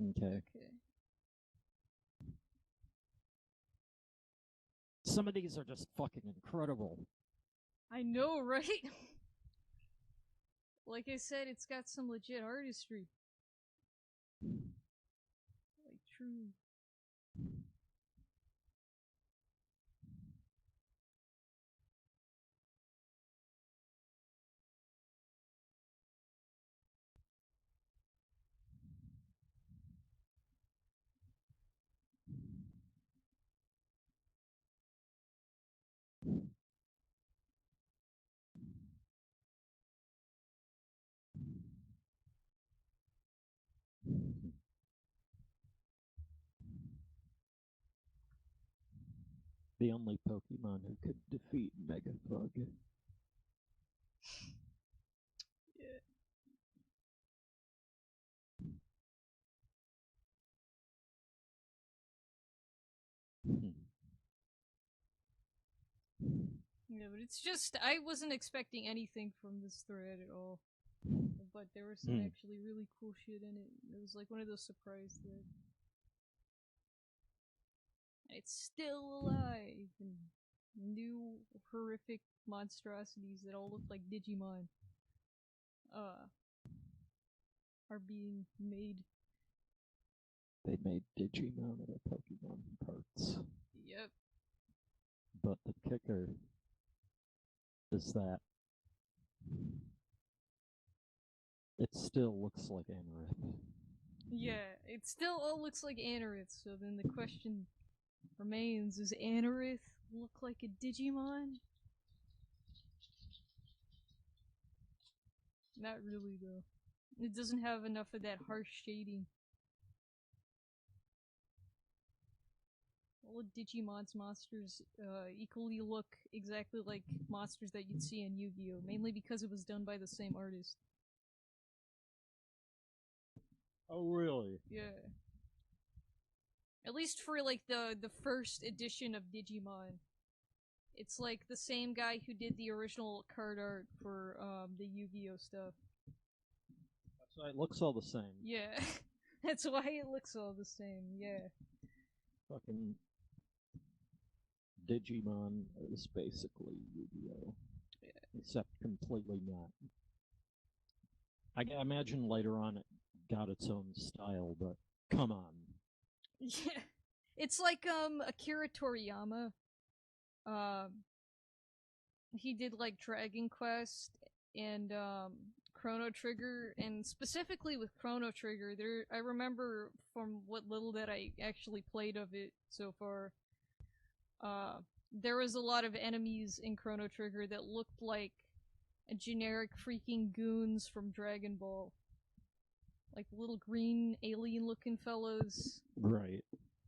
Okay. Okay. Some of these are just fucking incredible. I know, right? Like I said, it's got some legit artistry. Like, true. The only Pokemon who could defeat Megafug. Yeah. Yeah, but it's just, I wasn't expecting anything from this thread at all. But there was some actually really cool shit in it. It was like one of those surprise threads. It's still alive, and new horrific monstrosities that all look like Digimon are being made. They made Digimon out of Pokemon parts. Yep. But the kicker is that it still looks like Anorith. Yeah, it still all looks like Anorith, so then the question remains, does Anorith look like a Digimon? Not really, though. It doesn't have enough of that harsh shading. All of Digimon's monsters equally look exactly like monsters that you'd see in Yu-Gi-Oh! Mainly because it was done by the same artist. Oh, really? Yeah. At least for like the first edition of Digimon. It's like the same guy who did the original card art for the Yu-Gi-Oh! Stuff. That's why it looks all the same. Yeah. That's why it looks all the same, yeah. Fucking Digimon is basically Yu-Gi-Oh! Yeah. Except completely not. I imagine later on it got its own style, but come on. Yeah. It's like Akira Toriyama. He did like Dragon Quest and Chrono Trigger, and specifically with Chrono Trigger, I remember from what little that I actually played of it so far, there was a lot of enemies in Chrono Trigger that looked like a generic freaking goons from Dragon Ball. Like little green alien looking fellows. Right.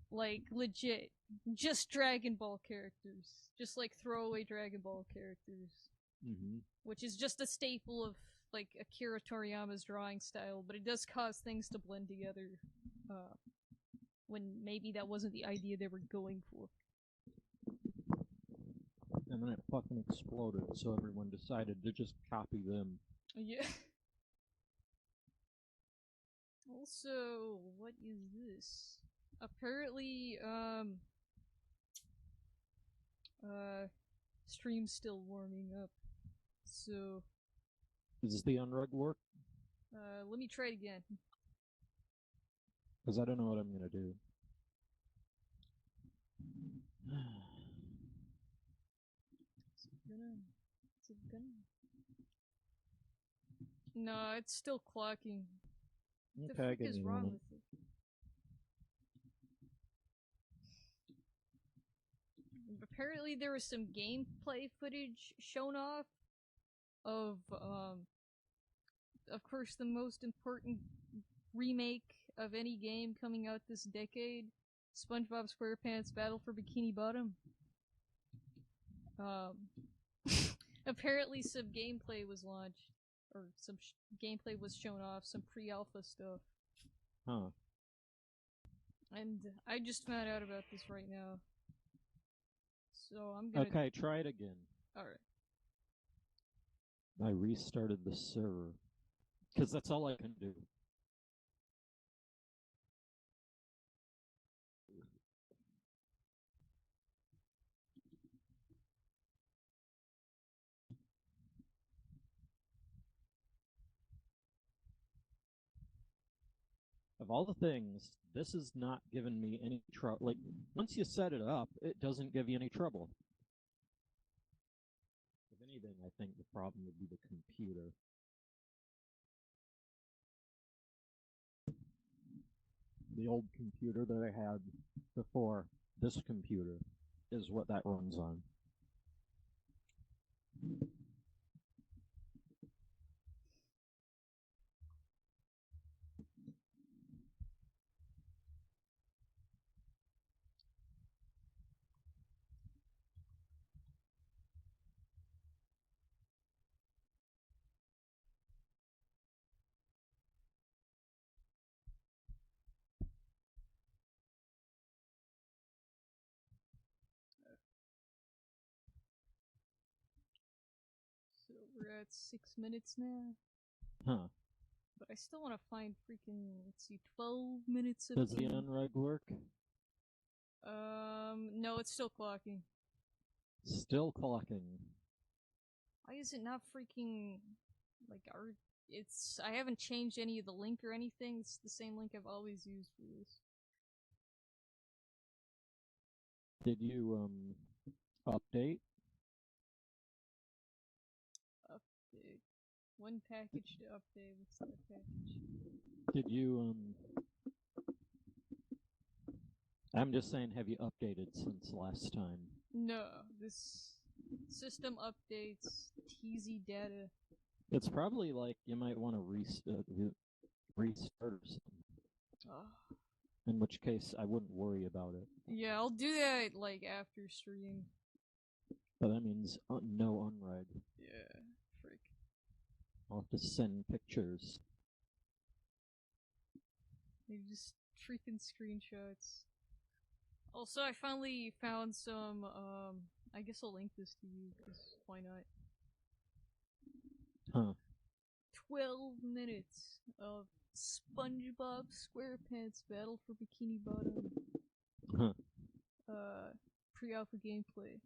Like legit. Just Dragon Ball characters. Just like throwaway Dragon Ball characters. Mm-hmm. Which is just a staple of like Akira Toriyama's drawing style, but it does cause things to blend together when maybe that wasn't the idea they were going for. And then it fucking exploded, so everyone decided to just copy them. Yeah. Also, what is this? Apparently, stream's still warming up. So... Is the unrug work? Let me try it again. Because I don't know what I'm gonna do. Is it gonna? No, it's still clocking. What the frick is wrong with it? Apparently there was some gameplay footage shown off of course the most important remake of any game coming out this decade, SpongeBob SquarePants Battle for Bikini Bottom. Apparently some gameplay was launched, or some gameplay was shown off, some pre-alpha stuff. Huh. And I just found out about this right now. So I'm gonna... Okay, try it again. Alright. I restarted the server. Because that's all I can do. of all the things, this is not giving me any trouble. Like, once you set it up, it doesn't give you any trouble. If anything, I think the problem would be the computer. The old computer that I had before this computer is what that runs on. So we're at 6 minutes now. Huh. But I still want to find freaking, let's see, 12 minutes of Does the game. unreg work? No, it's still clocking. Still clocking. Why is it not freaking, like, I haven't changed any of the link or anything. It's the same link I've always used for this. Did you, update? Update. One package to update. What's that package? Did you, I'm just saying, have you updated since last time? No, this system updates TZ data. It's probably like you might want to restart or something. Oh. In which case, I wouldn't worry about it. Yeah, I'll do that, like, after stream. But that means no unreg. Yeah, freak. I'll have to send pictures. They just freaking screenshots. Also, I finally found some, I guess I'll link this to you, because why not? Huh. 12 minutes of SpongeBob SquarePants Battle for Bikini Bottom. Huh. Pre-alpha gameplay.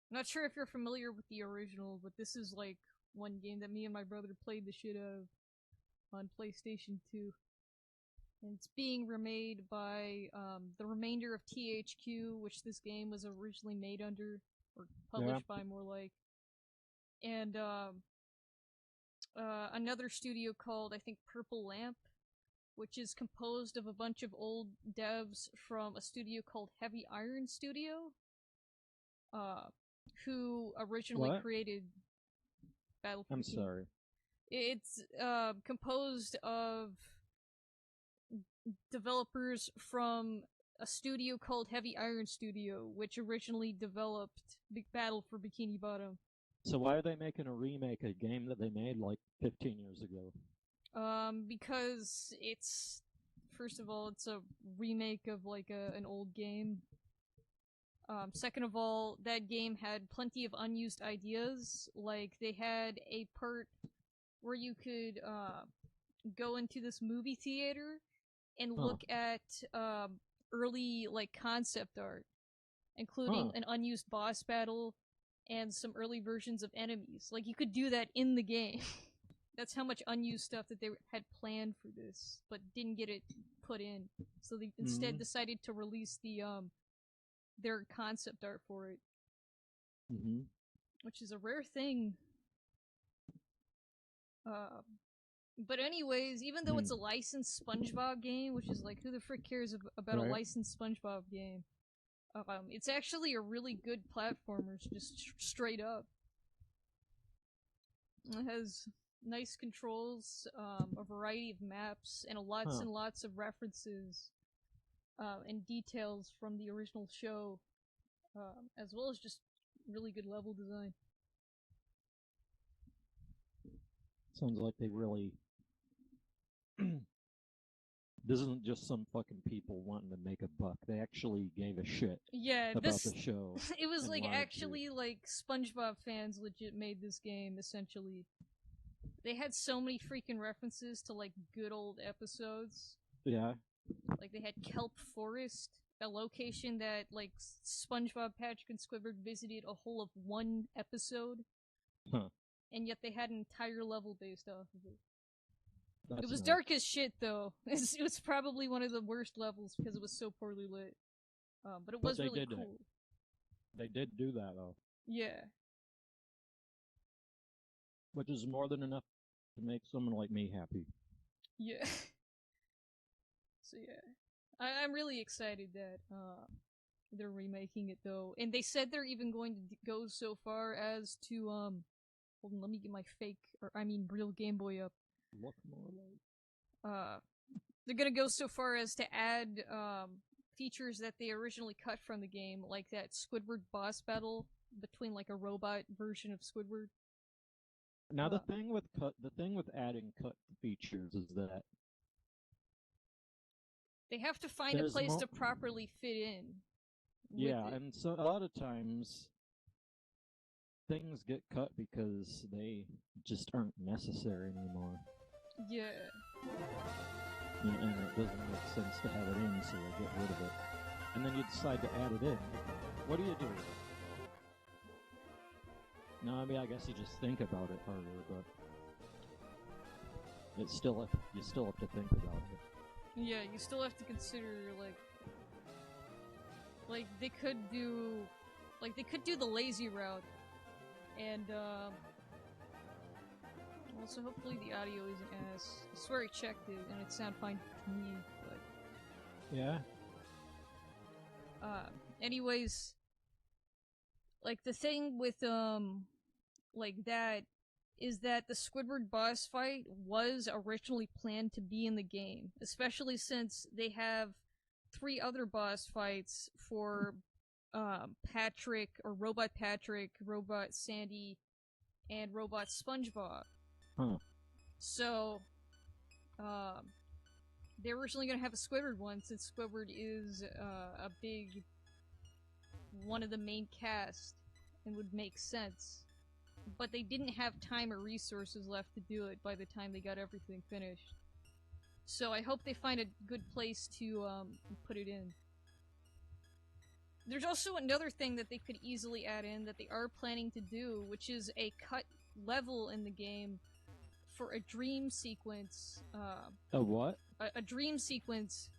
I'm not sure if you're familiar with the original, but this is like one game that me and my brother played the shit out of on PlayStation 2. And it's being remade by the remainder of THQ, which this game was originally made under, or published by more like. And another studio called, I think, Purple Lamp, which is composed of a bunch of old devs from a studio called Heavy Iron Studio, who originally created Battle for Bikini. Sorry. It's composed of developers from a studio called Heavy Iron Studio, which originally developed Battle for Bikini Bottom. So why are they making a remake of a game that they made like 15 years ago? Because it's, first of all, it's a remake of like an old game. Second of all, that game had plenty of unused ideas. Like, they had a part where you could go into this movie theater and look at early like concept art, including an unused boss battle and some early versions of enemies. Like, you could do that in the game. That's how much unused stuff that they had planned for this, but didn't get it put in. So they instead decided to release the their concept art for it, which is a rare thing. But anyways, even though it's a licensed SpongeBob game, which is like, who the frick cares about a licensed SpongeBob game? It's actually a really good platformer, just straight up. It has nice controls, a variety of maps, and lots and lots of references and details from the original show, as well as just really good level design. Sounds like they really... This isn't just some fucking people wanting to make a buck. They actually gave a shit about the show. It was like actually like SpongeBob fans legit made this game, essentially. They had so many freaking references to like good old episodes. Yeah. Like they had Kelp Forest, a location that like SpongeBob, Patrick, and Squidward visited a whole of one episode. Huh. And yet they had an entire level based off of it. It was nice. dark as shit, though. It was probably one of the worst levels because it was so poorly lit. But it was really cool. They did do that, though. Yeah. Which is more than enough to make someone like me happy. Yeah. So yeah. I'm really excited that they're remaking it, though. And they said they're even going to go so far as to, hold on, let me get my real Game Boy up. Look more like... They're gonna go so far as to add, features that they originally cut from the game, like that Squidward boss battle between, like, a robot version of Squidward. Now the thing with adding cut features is that they have to find a place to properly fit in. Yeah, and so a lot of times things get cut because they just aren't necessary anymore. Yeah. And it doesn't make sense to have it in, so they get rid of it. And then you decide to add it in. What do you do? No, I mean, I guess you just think about it harder, but you still have to think about it. Yeah, you still have to consider, like they could do the lazy route, and also hopefully the audio isn't ass. I swear I checked it and it sounded fine to me, but yeah. Anyways, like the thing with like that is that the Squidward boss fight was originally planned to be in the game, especially since they have 3 other boss fights for Patrick, or Robot Patrick, Robot Sandy, and Robot SpongeBob. Huh. So, they're originally gonna have a Squidward one, since Squidward is a big one of the main cast and would make sense. But they didn't have time or resources left to do it by the time they got everything finished. So I hope they find a good place to put it in. There's also another thing that they could easily add in that they are planning to do, which is a cut level in the game for a dream sequence. A what? A dream sequence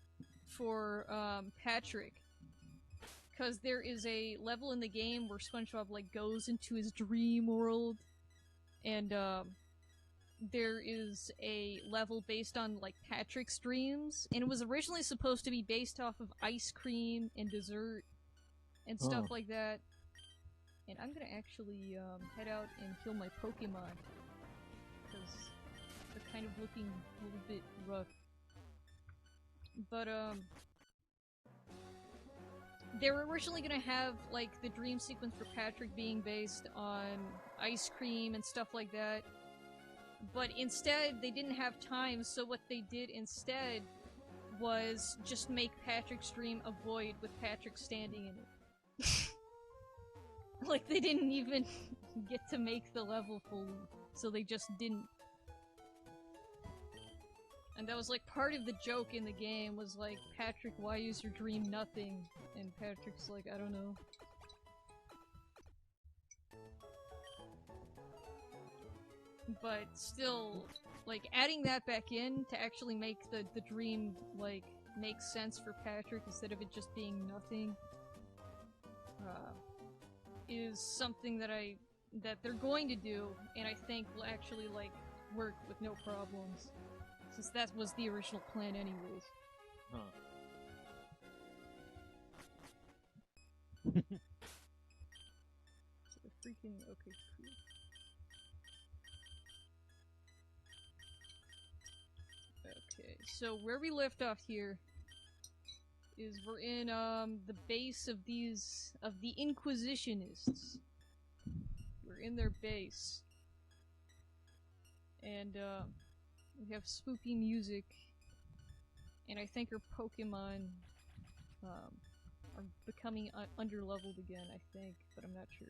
for Patrick. Because there is a level in the game where SpongeBob, like, goes into his dream world, and there is a level based on, like, Patrick's dreams, and it was originally supposed to be based off of ice cream and dessert and stuff like that. And I'm gonna actually head out and kill my Pokemon, because they're kind of looking a little bit rough. But they were originally gonna have, like, the dream sequence for Patrick being based on ice cream and stuff like that. But instead, they didn't have time, so what they did instead was just make Patrick's dream a void with Patrick standing in it. Like, they didn't even get to make the level fully, so they just didn't. And that was, like, part of the joke in the game, was like, Patrick, why is your dream nothing? And Patrick's like, I don't know. But still, like, adding that back in to actually make the dream, like, make sense for Patrick instead of it just being nothing, is something that they're going to do, and I think will actually, like, work with no problems. Since that was the original plan anyways. Huh. So the freaking... okay, cool. Okay, so where we left off here is we're in, the base of the Inquisitionists. We're in their base. And, we have spooky music, and I think our Pokemon are becoming underleveled again, I think, but I'm not sure.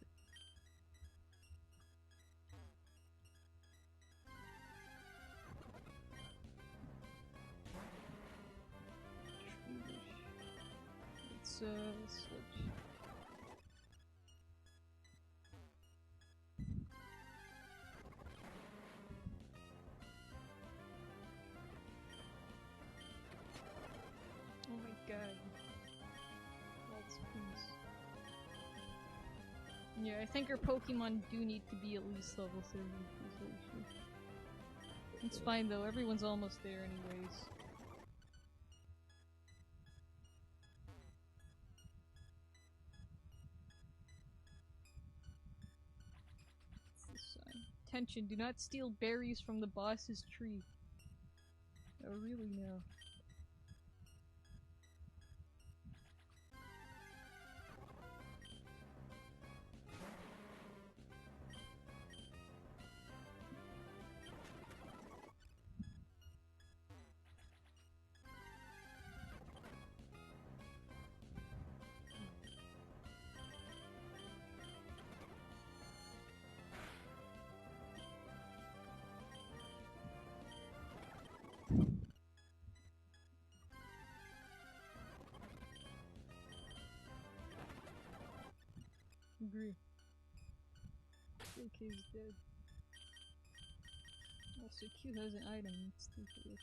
Let's switch. God. Let's please. Yeah, I think our Pokemon do need to be at least level 30. It's fine though, everyone's almost there anyways. What's this sign? Attention, do not steal berries from the boss's tree. Oh really now? Agree. Okay, he's dead. Also, Q has an item. Let's take a look.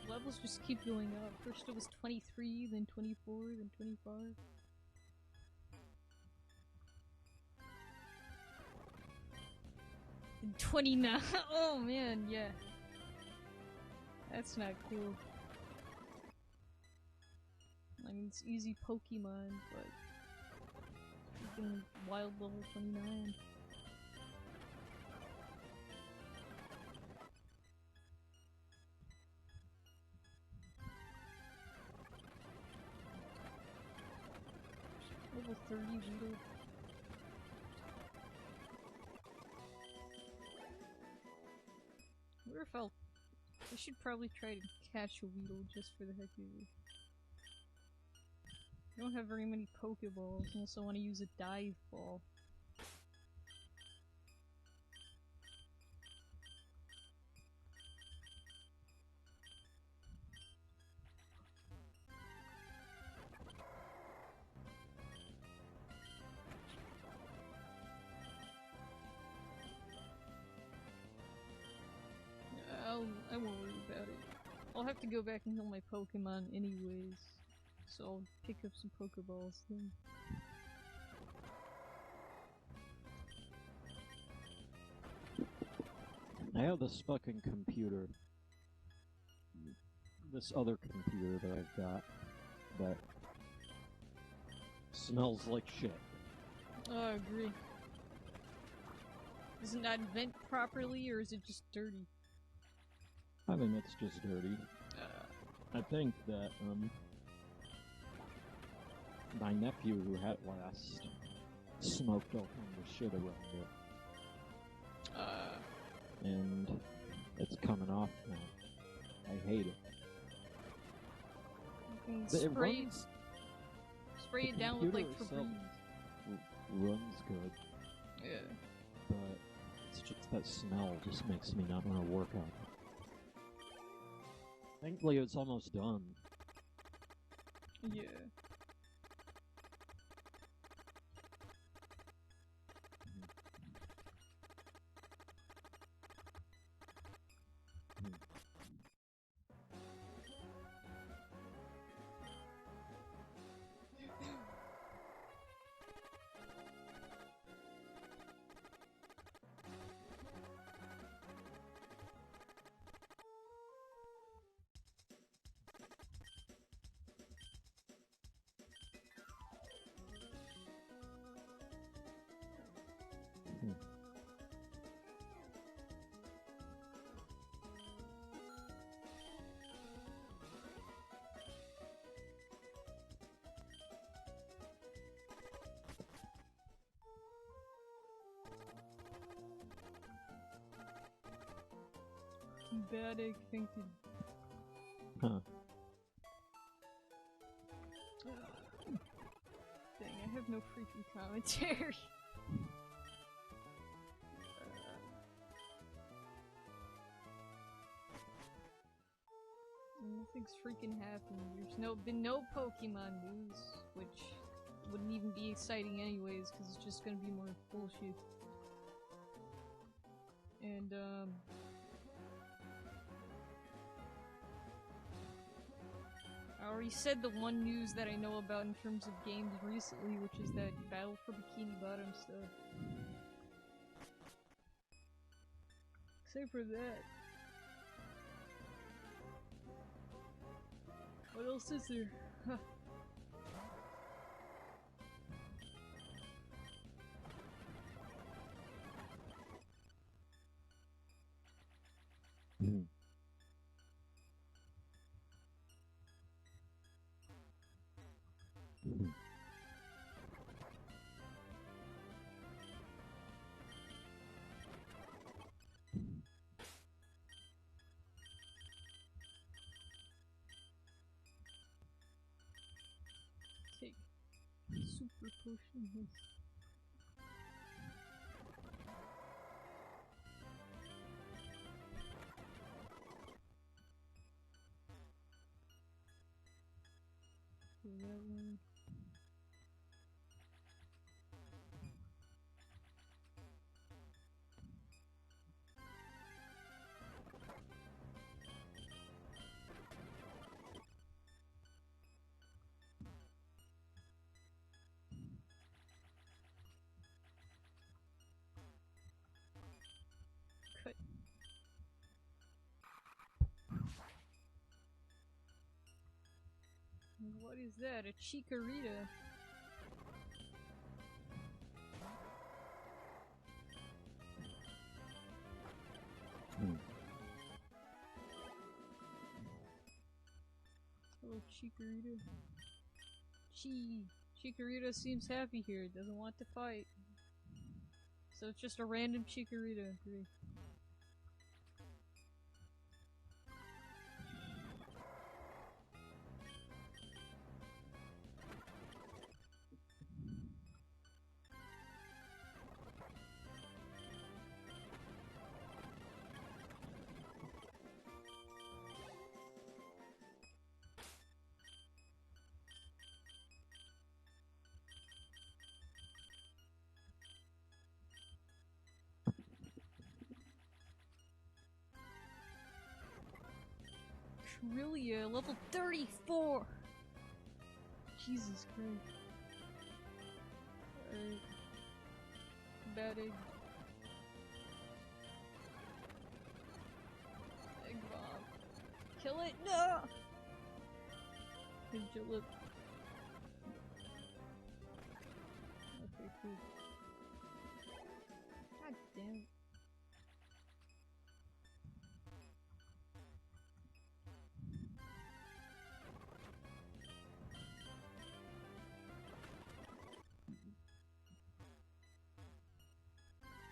Levels just keep going up. First it was 23, then 24, then 25. And 29. Oh man, yeah. That's not cool. I mean, it's easy Pokemon, but freaking wild level 29. Level 30 Weedle. I wonder if I should probably try to catch a Weedle just for the heck of it. I don't have very many Pokeballs unless I want to use a dive ball. I won't worry about it. I'll have to go back and heal my Pokemon anyways, so I'll pick up some Pokeballs then. I have this fucking computer. This other computer that I've got that smells like shit. Oh, I agree. Does it not vent properly, or is it just dirty? I think it's just dirty. I think that, my nephew who had it last smoked all kinds of shit around it. And it's coming off now. I hate it. You can It spray runs, spray the it down with like computer itself Febreze. runs good, Yeah. but it's just that smell just makes me not want to work on it. Thankfully, it's almost done. Yeah. Bad egg thinking. Huh. Dang, I have no freaking commentary. Nothing's freaking happened. There's been no Pokemon news, which wouldn't even be exciting anyways, because it's just gonna be more bullshit. And, I already said the one news that I know about in terms of games recently, which is that Battle for Bikini Bottom stuff. Except for that. What else is there? Huh. Take super potion. That one. Cut. What is that? A Chikorita? Hello, Chikorita. Chikorita seems happy here. Doesn't want to fight. So it's just a random Chikorita. Great. Trillia, level 34! Jesus Christ. Alright. Bad egg. Egg bomb. Kill it! No! Kill it. Okay, cool. God damn it.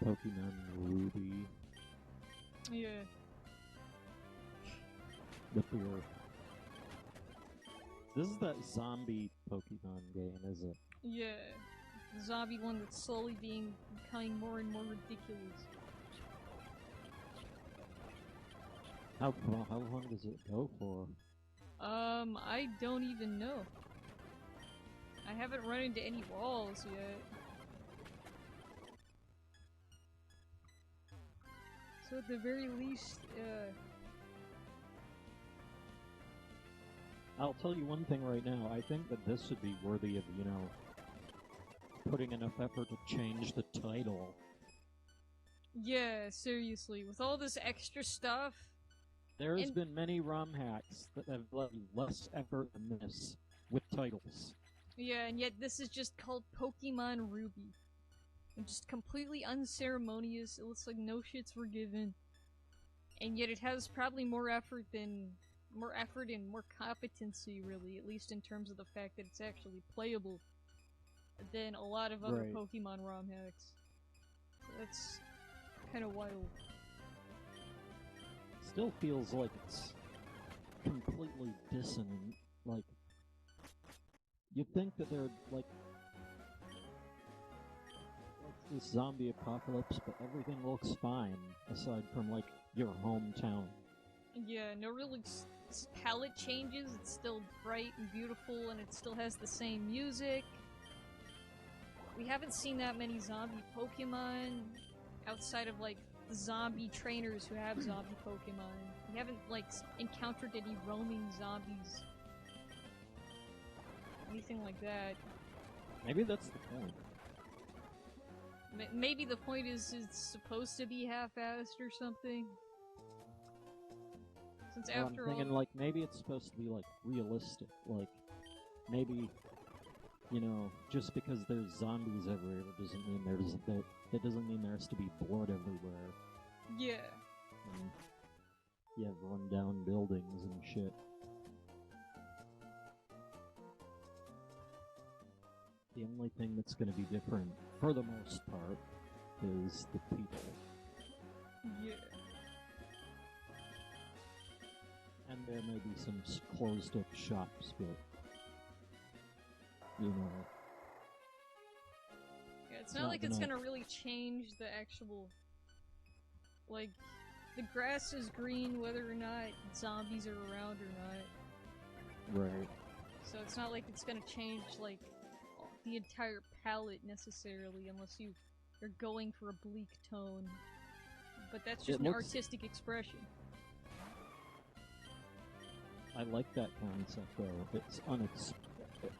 Pokemon Ruby. Yeah. The fear. This is that zombie Pokemon game, is it? Yeah. The zombie one that's slowly becoming more and more ridiculous. How long does it go for? I don't even know. I haven't run into any walls yet. So at the very least, I'll tell you one thing right now. I think that this would be worthy of, you know, putting enough effort to change the title. Yeah, seriously. With all this extra stuff... There has been many ROM hacks that have led less effort than this with titles. Yeah, and yet this is just called Pokemon Ruby. And just completely unceremonious. It looks like no shits were given. And yet it has probably more effort and more competency, really, at least in terms of the fact that it's actually playable, than a lot of other Pokemon ROM hacks. So that's kind of wild. still feels like it's completely dissonant. Like, you'd think that they're like this zombie apocalypse, but everything looks fine aside from like your hometown. Yeah, no really palette changes. It's still bright and beautiful, and it still has the same music. We haven't seen that many zombie Pokemon outside of like the zombie trainers who have zombie Pokemon. We haven't like encountered any roaming zombies. Anything like that. Maybe that's the point. Maybe the point is it's supposed to be half-assed or something. Since Well, after I'm thinking all, like maybe it's supposed to be like realistic. Like maybe, you know, just because there's zombies everywhere doesn't mean that doesn't mean there has to be blood everywhere. yeah. And you have run-down buildings and shit. The only thing that's going to be different, for the most part, is the people. Yeah. And there may be some closed-up shops, but, you know... Yeah, it's not like it's gonna really change the actual... Like, the grass is green whether or not zombies are around or not. Right. So it's not like it's gonna change, like, the entire palette necessarily, unless you're going for a bleak tone. But that's just an artistic expression. I like that concept, though.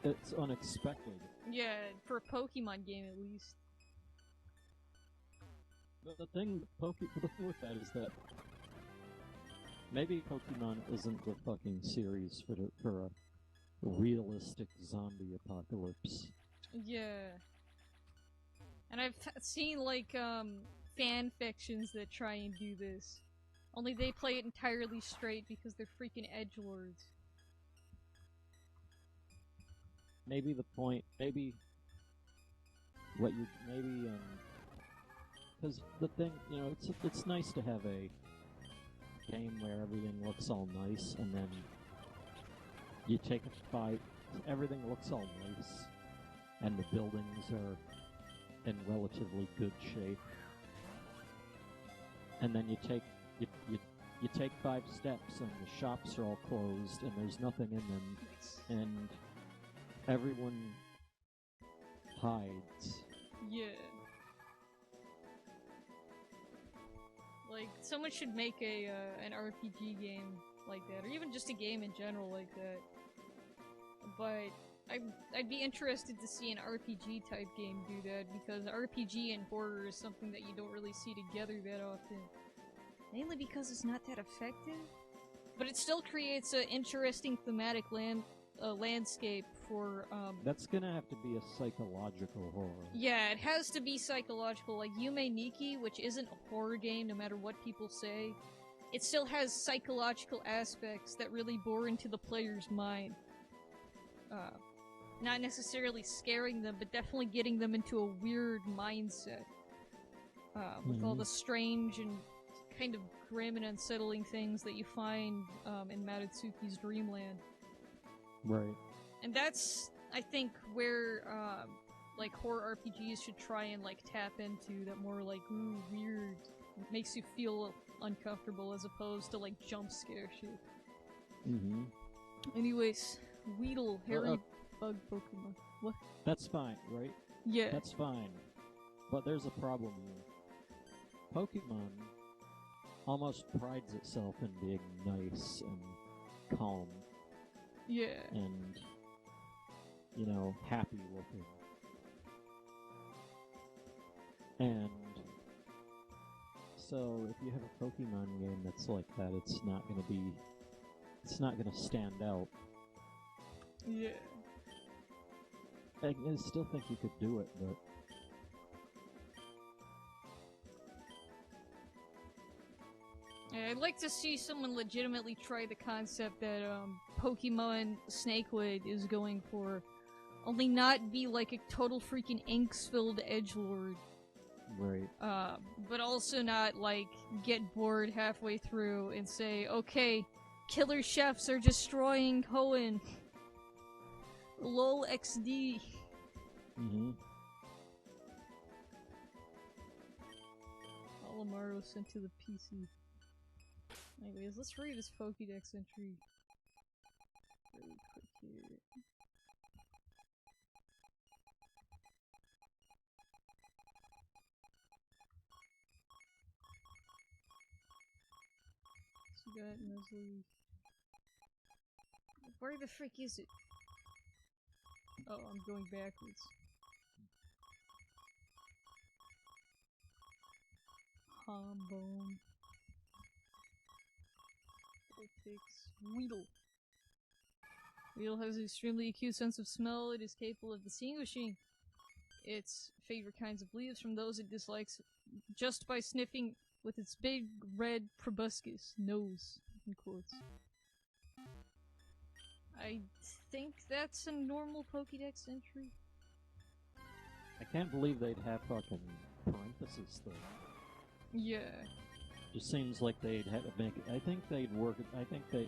It's unexpected. Yeah, for a Pokemon game at least. But the thing with that is that maybe Pokemon isn't the fucking series for a realistic zombie apocalypse. Yeah. And I've seen, like, fan fictions that try and do this. Only they play it entirely straight because they're freaking edgelords. Maybe because the thing, you know, it's nice to have a game where everything looks all nice, and then you take a fight, everything looks all nice, and the buildings are in relatively good shape, and then you take 5 steps and the shops are all closed and there's nothing in them, and everyone hides. Yeah. Like, someone should make an RPG game like that, or even just a game in general like that. But I'd be interested to see an RPG type game do that, because RPG and horror is something that you don't really see together that often. Mainly because it's not that effective. But it still creates an interesting thematic landscape for, That's gonna have to be a psychological horror. Yeah, it has to be psychological. Like Yume Nikki, which isn't a horror game no matter what people say, it still has psychological aspects that really bore into the player's mind. Not necessarily scaring them, but definitely getting them into a weird mindset. With all the strange and kind of grim and unsettling things that you find in Matatsuki's Dreamland. Right. And that's, I think, where like horror RPGs should try and like tap into that more like ooh, weird, makes you feel uncomfortable as opposed to like jump scare shit. Mm-hmm. Anyways, Weedle, hairy bug Pokemon. What? That's fine, right? Yeah. That's fine. But there's a problem here. Pokemon almost prides itself in being nice and calm. Yeah. And, you know, happy looking. And so if you have a Pokemon game that's like that, it's not gonna stand out. Yeah. I still think you could do it, but I'd like to see someone legitimately try the concept that Pokemon Snakewood is going for. Only not be like a total freaking Inks-filled edgelord. Right. But also not, like, get bored halfway through and say, okay, killer chefs are destroying Hoenn. LOL XD. Mm-hmm. Alamaro sent to the PC. Anyways, let's read this Pokédex entry really quick here. So you got Nuzleaf. Where the frick is it? Oh, I'm going backwards. Hombone. Weedle. Weedle has an extremely acute sense of smell. It is capable of distinguishing its favorite kinds of leaves from those it dislikes just by sniffing with its big red proboscis nose, in quotes. I think that's a normal Pokédex entry. I can't believe they'd have fucking parentheses though. Yeah. Just seems like they'd have to make. I think they'd work. I think that.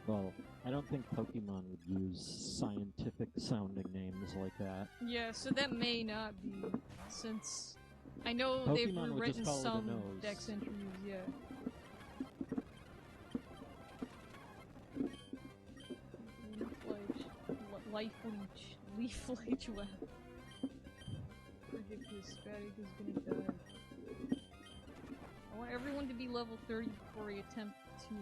Well, I don't think Pokemon would use scientific sounding names like that. Yeah, so that may not be, since I know Pokemon they've would rewritten just call it a some nose. Dex entries, yeah. Life Leech. Leaf Leech, wow. Forget this, Spatic is gonna die. I want everyone to be level 30 before I attempt to,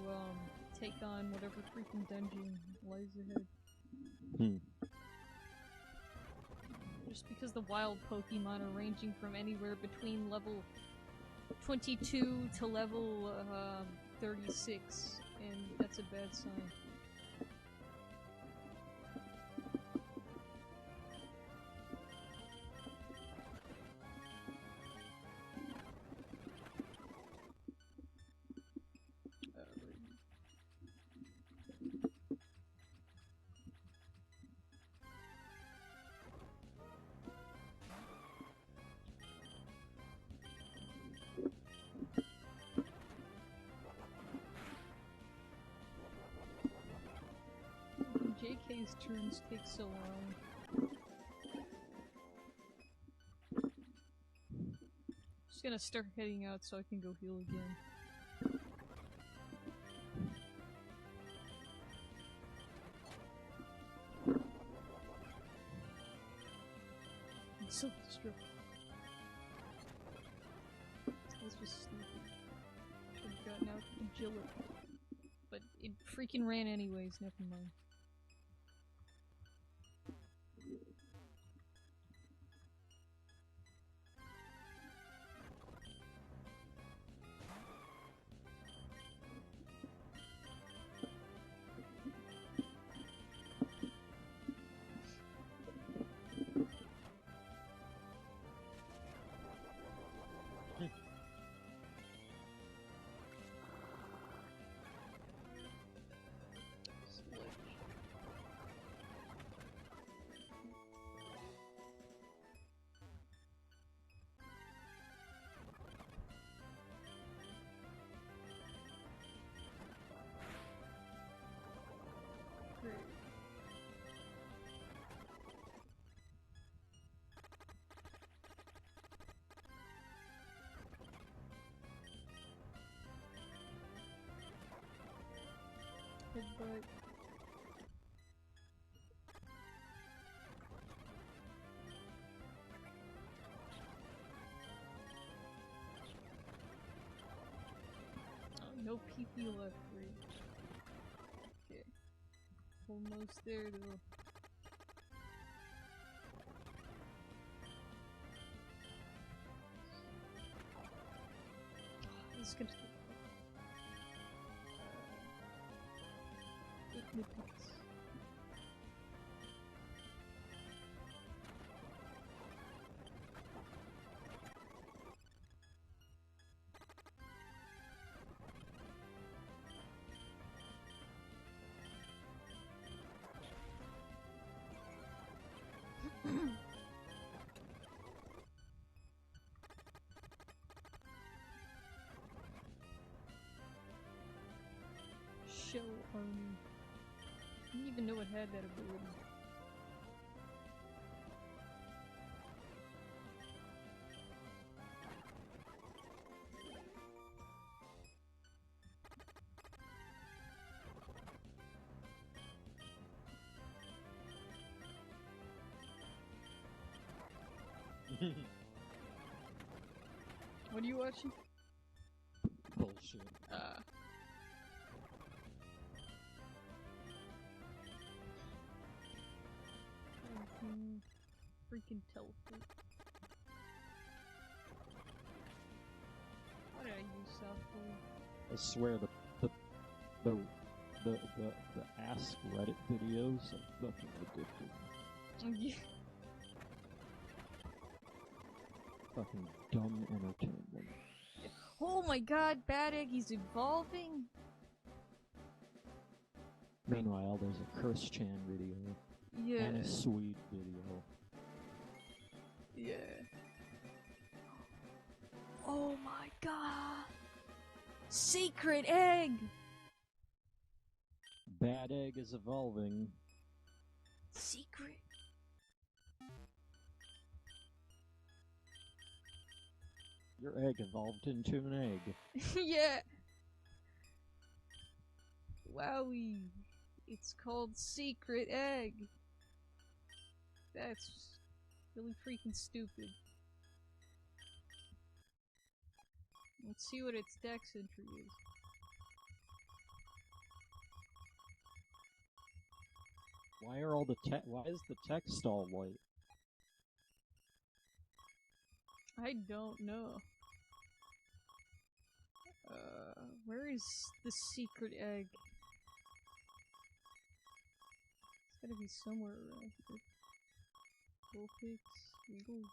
take on whatever freaking dungeon lies ahead. Just because the wild Pokemon are ranging from anywhere between level 22 to level, 36, and that's a bad sign. JK's turns take so long. Just gonna start heading out so I can go heal again. I'm so distracted. This was stupid. Should've gotten out and kill it. But it freaking ran anyways, never mind. Headbutt. Oh, no PP left, right? Okay. Almost there, though. This is gonna take Pony. I didn't even know it had that ability. What are you watching? Bullshit. Freaking teleport. What did I use that for? I swear the Ask Reddit videos are fucking addictive. Yeah. Fucking dumb entertainment. Oh my god, Bad Eggie's evolving? Meanwhile, there's a Curse Chan video. Yeah. And a Swede video. Yeah. Oh my god! Secret egg! Bad Egg is evolving. Secret. Your egg evolved into an egg. Yeah. Wowie. It's called Secret Egg. That's really freaking stupid. Let's see what its dex entry is. Why are all the why is the text all white? I don't know. Where is the secret egg? It's gotta be somewhere around here. Vulpix, Weedle.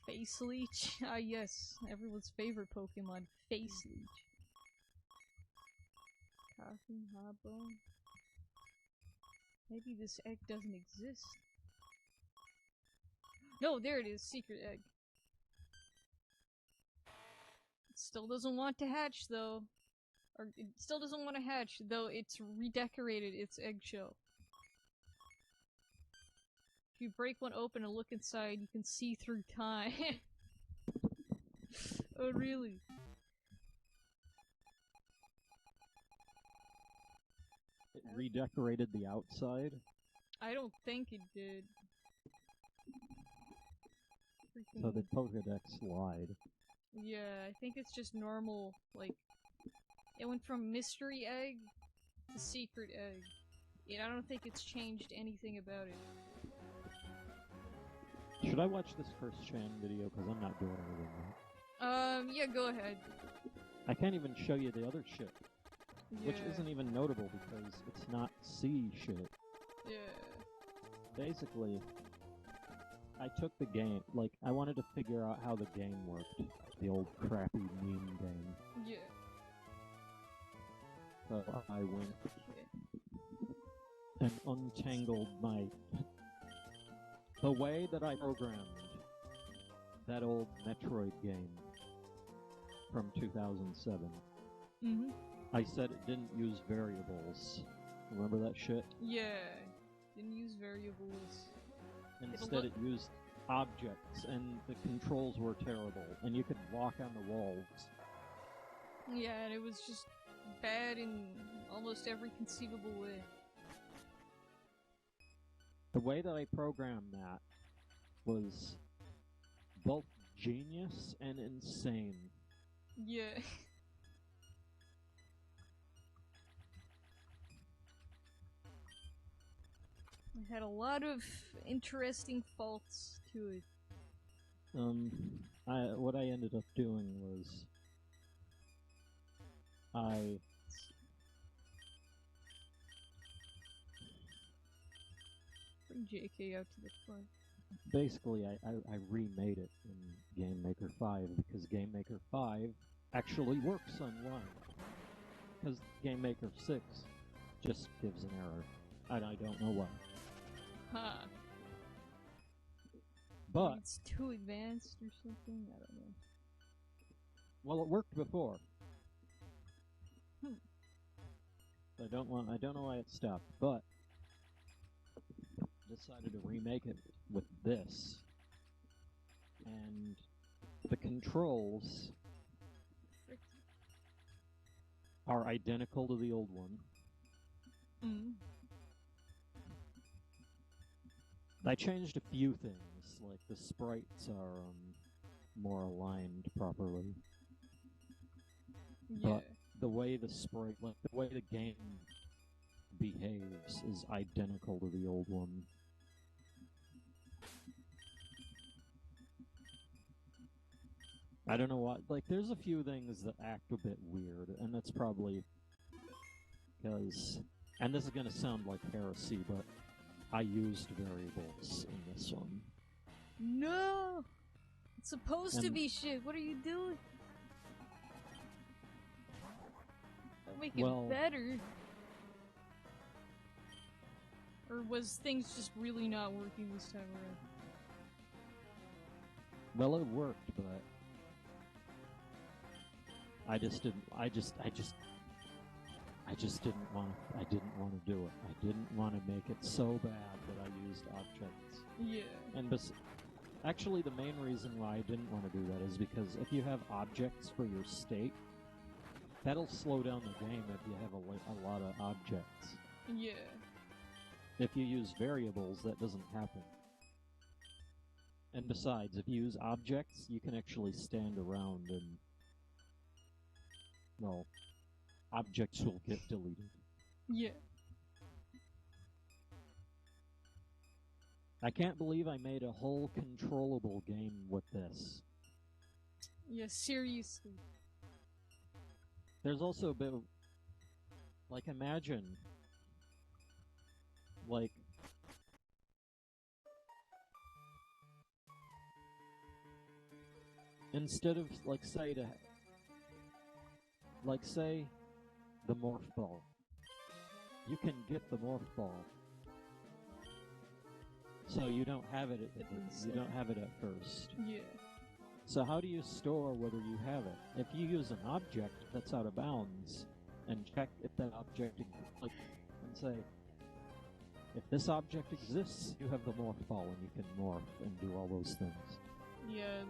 Face Leech? Ah yes, everyone's favorite Pokemon, Face Leech. Coffee, Hobone. Maybe this egg doesn't exist. No, there it is, secret egg. It still doesn't want to hatch though. Or it still doesn't want to hatch, though it's redecorated its eggshell. If you break one open and look inside, you can see through time. Oh really? It redecorated the outside? I don't think it did. So the Pokedex lied. Yeah, I think it's just normal, like, it went from mystery egg to secret egg. And I don't think it's changed anything about it. Should I watch this Curse Chan video? Because I'm not doing anything right. Yeah, go ahead. I can't even show you the other shit. Yeah. Which isn't even notable because it's not C shit. Yeah. Basically, I took the game, like, I wanted to figure out how the game worked. The old crappy meme game. Yeah. So I went and untangled the way that I programmed that old Metroid game from 2007. Mm-hmm. I said it didn't use variables. Remember that shit? Yeah. Didn't use variables. Instead it used objects, and the controls were terrible, and you could walk on the walls. Yeah, and it was just bad in almost every conceivable way. The way that I programmed that was both genius and insane. Yeah. It had a lot of interesting faults to it. What I ended up doing was Bring JK out to the front. Basically, I remade it in Game Maker 5 because Game Maker 5 actually works online. Because Game Maker 6 just gives an error, and I don't know why. Huh. But maybe it's too advanced or something? I don't know. Well, it worked before. I don't know why it stopped, but decided to remake it with this. And the controls are identical to the old one. Mm. I changed a few things, like the sprites are more aligned properly. Yeah. But the way the sprite, like the way the game behaves is identical to the old one. I don't know why, like there's a few things that act a bit weird, and that's probably because, and this is gonna sound like heresy, but I used variables in this one. No! It's supposed to be shit, what are you doing? Don't make it better. Or was things just really not working this time around? Well, it worked, but I just didn't want to do it. I didn't want to make it so bad that I used objects. Yeah. And actually, the main reason why I didn't want to do that is because if you have objects for your state, that'll slow down the game if you have a lot of objects. Yeah. If you use variables, that doesn't happen. And besides, if you use objects, you can actually stand around and, well, objects will get deleted. Yeah. I can't believe I made a whole controllable game with this. Yeah, seriously. There's also a bit of, like, imagine, like, instead of, like, say the morph ball. You can get the morph ball. So you don't have it at first. Yeah. So how do you store whether you have it? If you use an object that's out of bounds and check if that object and say if this object exists, you have the morph ball and you can morph and do all those things. Yeah,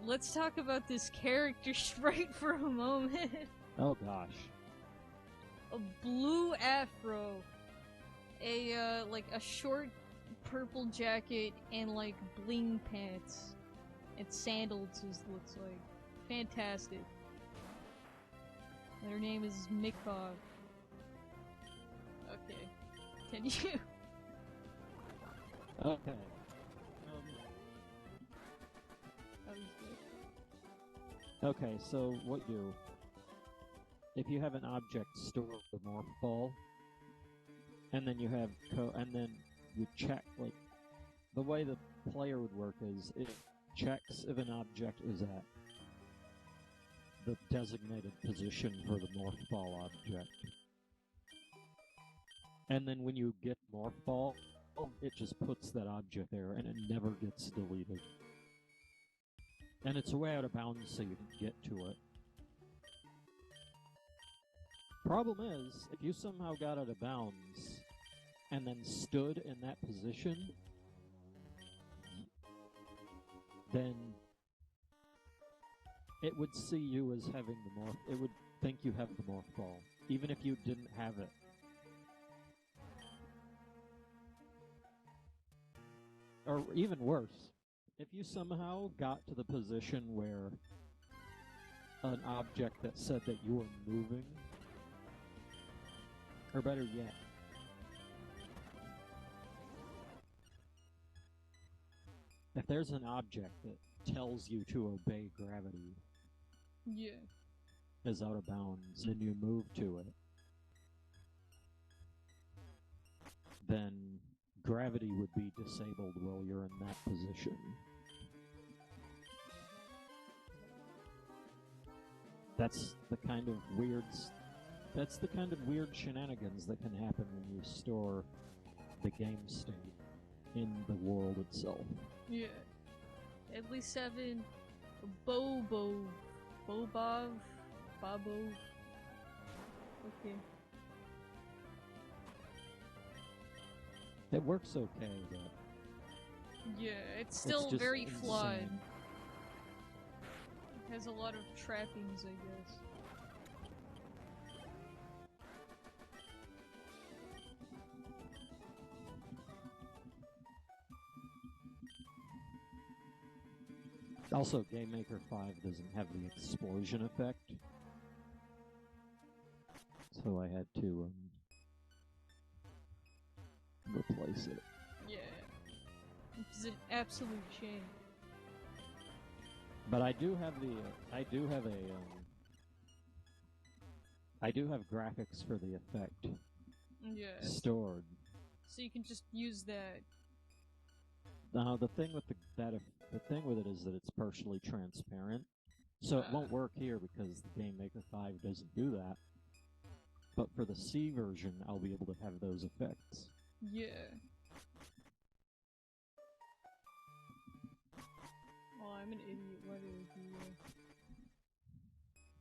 let's talk about this character sprite for a moment. Oh gosh. A blue afro, like a short purple jacket and like bling pants and sandals looks like. Fantastic. And her name is Mikov. Okay. Continue. Okay. Okay, so what you do, if you have an object, store the morph ball, and then you have and then you check, like, the way the player would work is it checks if an object is at the designated position for the morph ball object. And then when you get morph ball, it just puts that object there and it never gets deleted. And it's way out of bounds so you can get to it. Problem is, if you somehow got out of bounds and then stood in that position, then it would see you as having the morph. It would think you have the morph ball, even if you didn't have it. Or even worse, if you somehow got to the position where an object that said that you were moving, or better yet, if there's an object that tells you to obey gravity, yeah, is out of bounds, and you move to it, then gravity would be disabled while you're in that position. That's the kind of weird shenanigans that can happen when you store the game state in the world itself. Yeah. At least having Bobov. Okay. It works okay, but yeah, it's still just very insane. flawed. It has a lot of trappings, I guess. Also, Game Maker 5 doesn't have the explosion effect, so I had to replace it. Yeah, it's an absolute shame. But I do have graphics for the effect stored. So you can just use that. Now the thing with the thing with it is that it's partially transparent, so it won't work here because the Game Maker 5 doesn't do that. But for the C version, I'll be able to have those effects. Yeah. Oh, I'm an idiot. Why did I do that?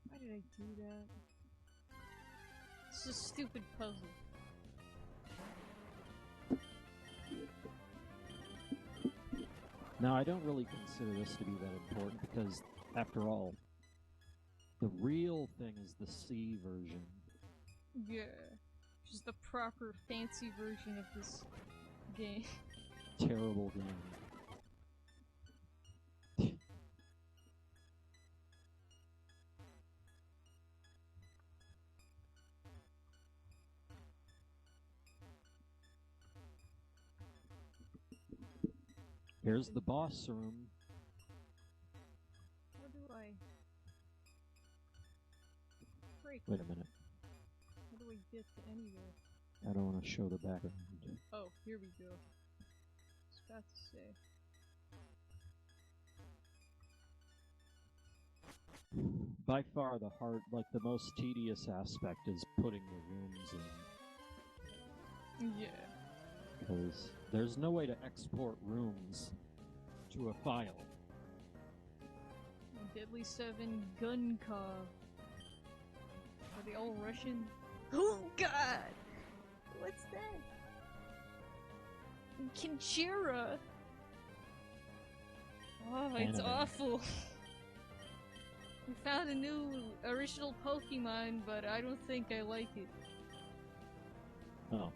Why did I do that? It's a stupid puzzle. Now, I don't really consider this to be that important because, after all, the real thing is the C version. Yeah. Which is the proper fancy version of this game. Terrible game. Here's the boss room. How do I... Break. Wait a minute. How do I get to anywhere? I don't want to show the background. Oh, here we go. I was about to say. By far the most tedious aspect is putting the rooms in. Yeah. Because there's no way to export rooms to a file. Deadly 7 gun car. Are they all Russian? Oh god! What's that? Kinchira! Oh, it's Anime. awful. We found a new original Pokemon, but I don't think I like it. Oh.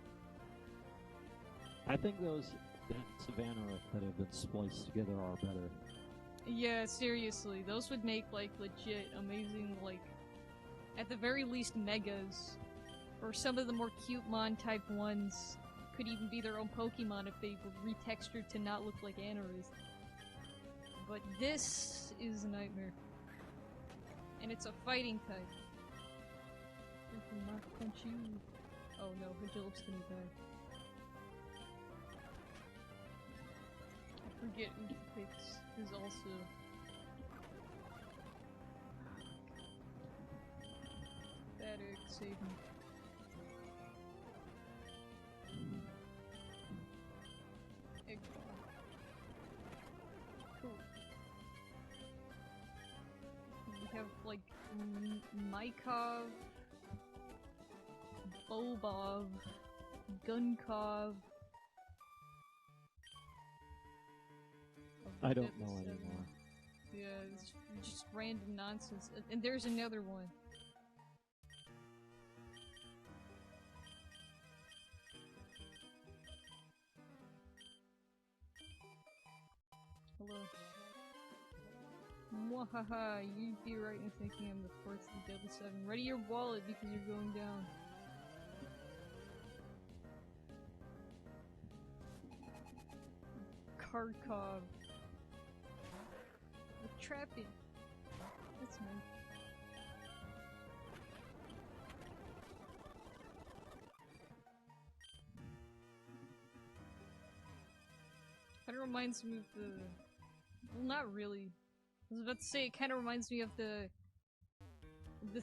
I think those Savannah that have been spliced together are better. Yeah, seriously, those would make, like, legit amazing, like, at the very least, megas. Or some of the more cute-mon type ones could even be their own Pokemon if they were retextured to not look like Anorith. But this is a nightmare. And it's a fighting type. I can not punch you. Oh no, Vigilip's gonna die. I forget Utopix is also... Bad egg, save me. Egg bomb. Cool. We have like Mykov, Bobov, Gunkov. I don't know anymore. Yeah, it's just random nonsense. And there's another one. Hello. Mwahaha, you'd be right in thinking I'm the fourth of the Deadly 7. Ready your wallet because you're going down. Kargaroc. With trapping. That's nice. Kinda reminds me of the... Well, not really. I was about to say, it kinda reminds me of the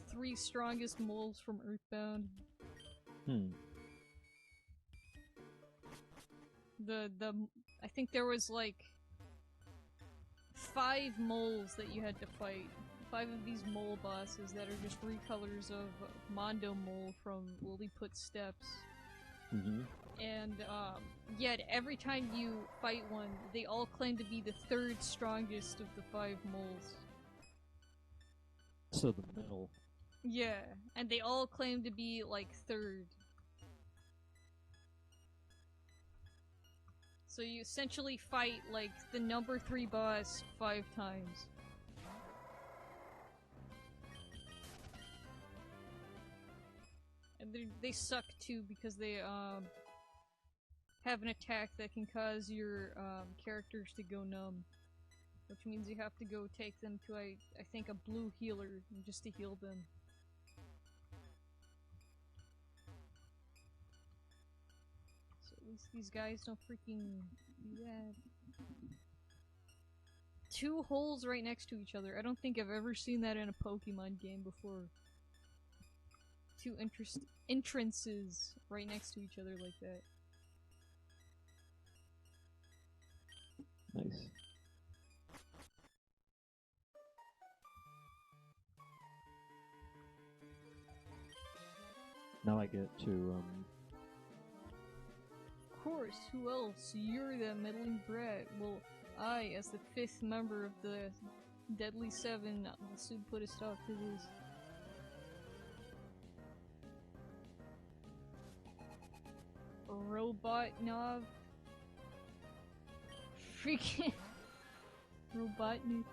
3 strongest moles from Earthbound. I think there was like 5 moles that you had to fight. 5 of these mole bosses that are just recolors of Mondo Mole from Lilliput Steps. Mm-hmm. And yet every time you fight one, they all claim to be the third strongest of the 5 moles. So the middle. Yeah, and they all claim to be like third. So you essentially fight like the number 3 boss 5 times. And they suck too because they have an attack that can cause your characters to go numb. Which means you have to go take them to I think a blue healer just to heal them. So at least these guys don't freaking do that. 2 holes right next to each other. I don't think I've ever seen that in a Pokemon game before. 2 entrances right next to each other like that. Nice. Now I get to, Of course, who else? You're the meddling brat. Well, I, as the 5th member of the Deadly 7, will soon put a stop to this. Robot Nov. Freaking Robotnik.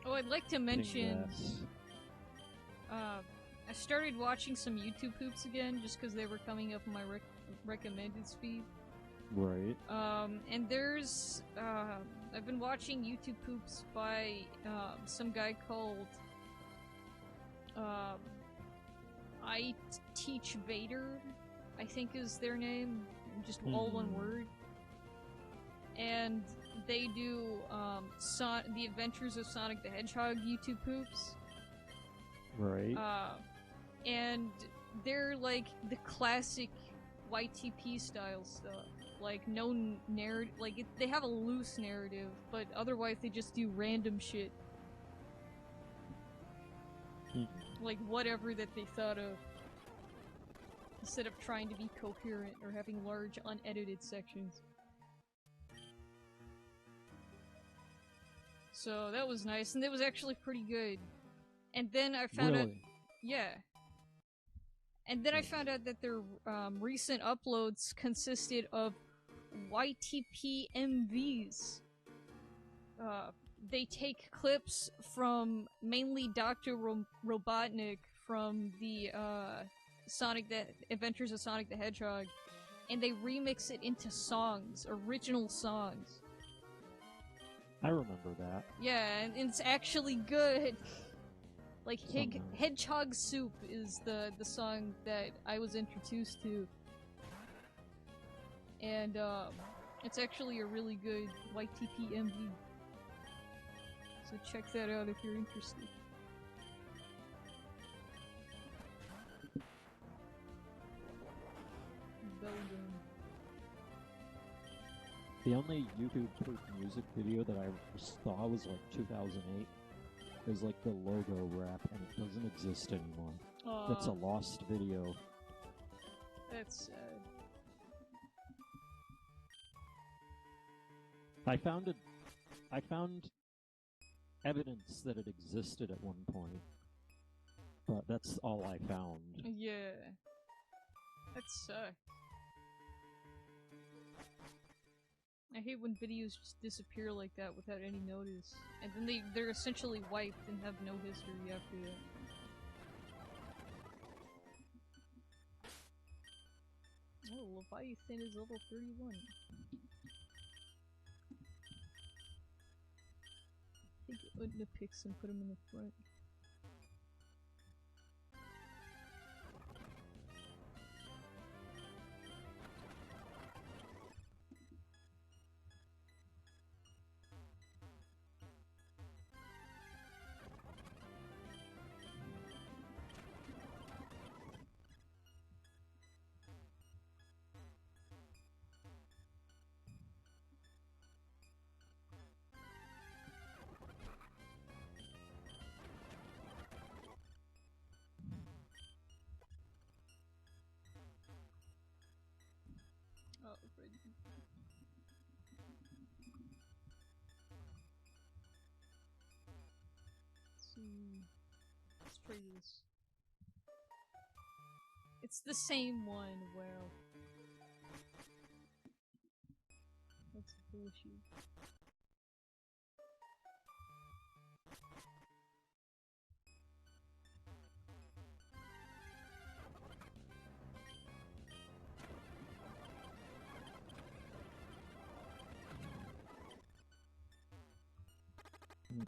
Oh, I'd like to mention, I started watching some YouTube poops again just because they were coming up in my recommended speed. Right. And there's, I've been watching YouTube poops by, some guy called, I Teach Vader, I think is their name, just all one word. And they do, the Adventures of Sonic the Hedgehog YouTube poops. Right. And they're like the classic YTP style stuff. Like, no narrative, like, they have a loose narrative, but otherwise they just do random shit. Like, whatever that they thought of. Instead of trying to be coherent or having large, unedited sections. So, that was nice, and it was actually pretty good. And then I found out... Yeah. And then I found out that their recent uploads consisted of YTP MVs. They take clips from mainly Dr. Robotnik from the Adventures of Sonic the Hedgehog, and they remix it into songs, original songs. I remember that. Yeah, and it's actually good. Like, Hedgehog Soup is the song that I was introduced to. And, it's actually a really good YTP MV. So check that out if you're interested. Belgium. The only YouTube music video that I saw was like 2008. It was like the logo rap, and it doesn't exist anymore. That's a lost video. That's sad. I found evidence that it existed at one point, but that's all I found. Yeah. That sucks. I hate when videos just disappear like that without any notice. And then they're essentially wiped and have no history after that. Oh, Leviathan is level 31. I think Udna picks and put him in the front. Let's see. Let's try this. It's the same one, well. That's bullshit.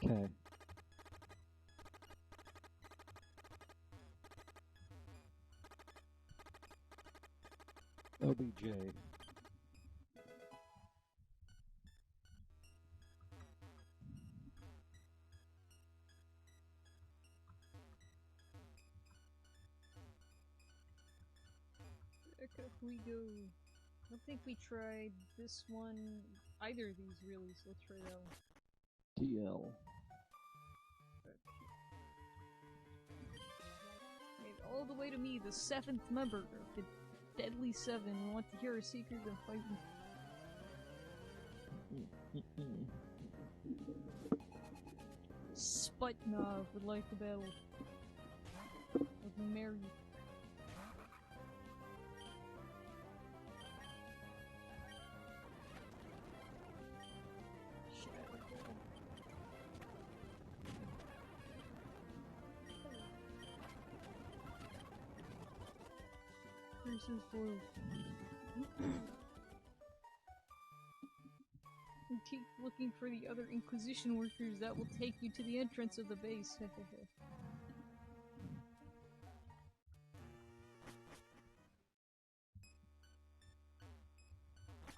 Okay. OBJ. Back up we go. I don't think we tried this one, either of these really, so let's try that one. DL. Made all the way to me, the 7th member of the Deadly 7. Want to hear our secrets and fight me. Sputnov would like the battle of Mary. And keep looking for the other Inquisition workers that will take you to the entrance of the base. Go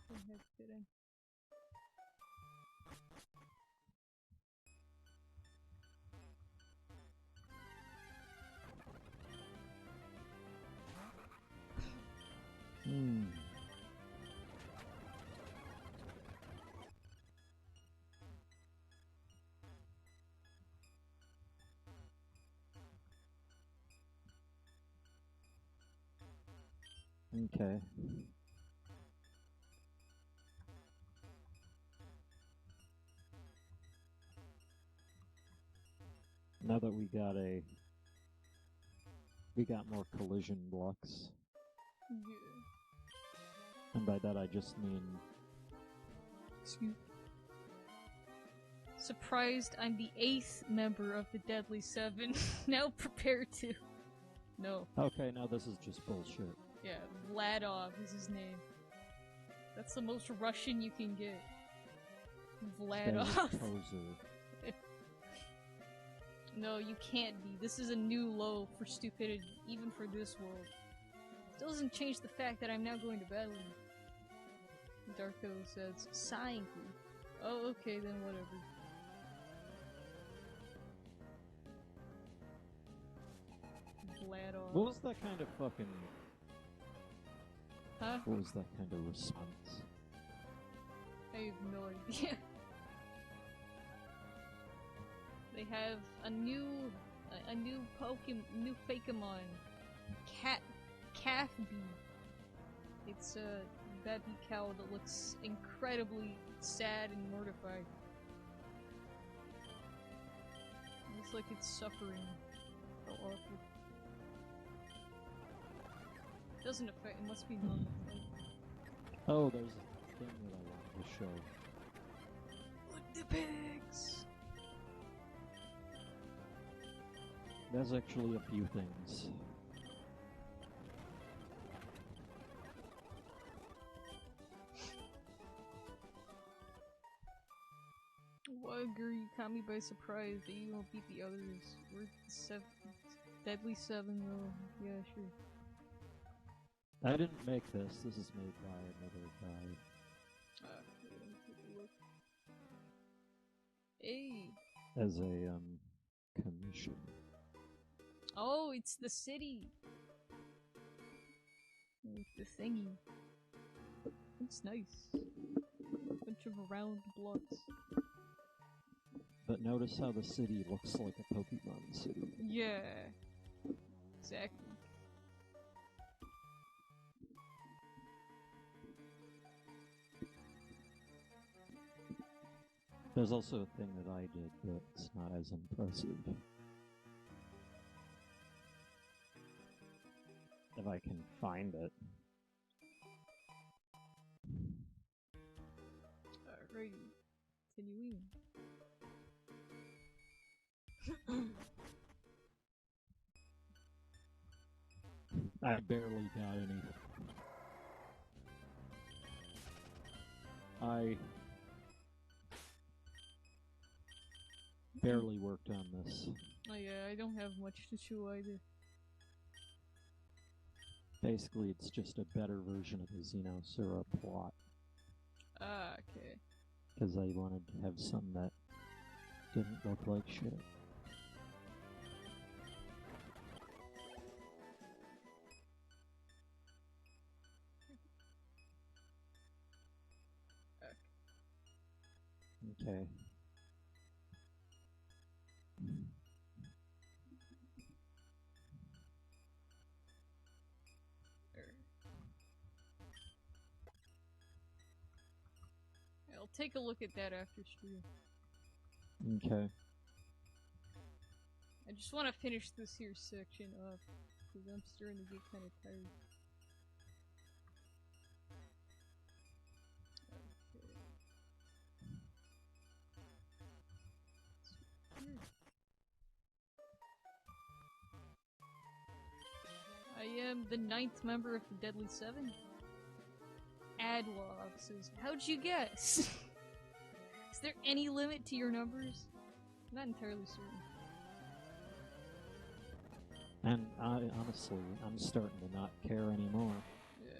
ahead, fit in. Okay. Now that we got more collision blocks. Yeah. And by that I just mean... Excuse. Surprised I'm the 8th member of the Deadly 7. Now prepare to... No. Okay, now this is just bullshit. Yeah, Vladov is his name. That's the most Russian you can get. Vladov. No, you can't be. This is a new low for stupidity, even for this world. Still doesn't change the fact that I'm now going to battle you. Darko says, sighing. Oh, okay, then whatever. Vladov. What was that kind of fucking... Huh? What was that kind of response? I have no idea. They have a new Fakemon. Calf Bee. It's a baby cow that looks incredibly sad and mortified. Looks like it's suffering. How awful. Doesn't affect, it must be normal. Oh, there's a thing that I wanted to show. Look, the pigs! There's actually a few things. Wugger, you caught me by surprise, but you won't beat the others. We're the Deadly 7 though. Yeah, sure. I didn't make this. This is made by another guy. Hey! As a, commission. Oh, it's the city! With the thingy. It's nice. Bunch of round blocks. But notice how the city looks like a Pokemon city. Yeah. Exactly. There's also a thing that I did, but it's not as impressive. If I can find it. Alrighty. Continuing. I barely got any. I barely worked on this. Oh yeah, I don't have much to show either. Basically, it's just a better version of the Xenosura plot. Ah, okay. Because I wanted to have something that didn't look like shit. Okay. I'll take a look at that after stream. Okay. I just want to finish this here section up, because I'm starting to get kind of tired. I am the 9th member of the Deadly Seven. Adwog says, how'd you guess? Is there any limit to your numbers? I'm not entirely certain. And honestly, I'm starting to not care anymore. Yeah.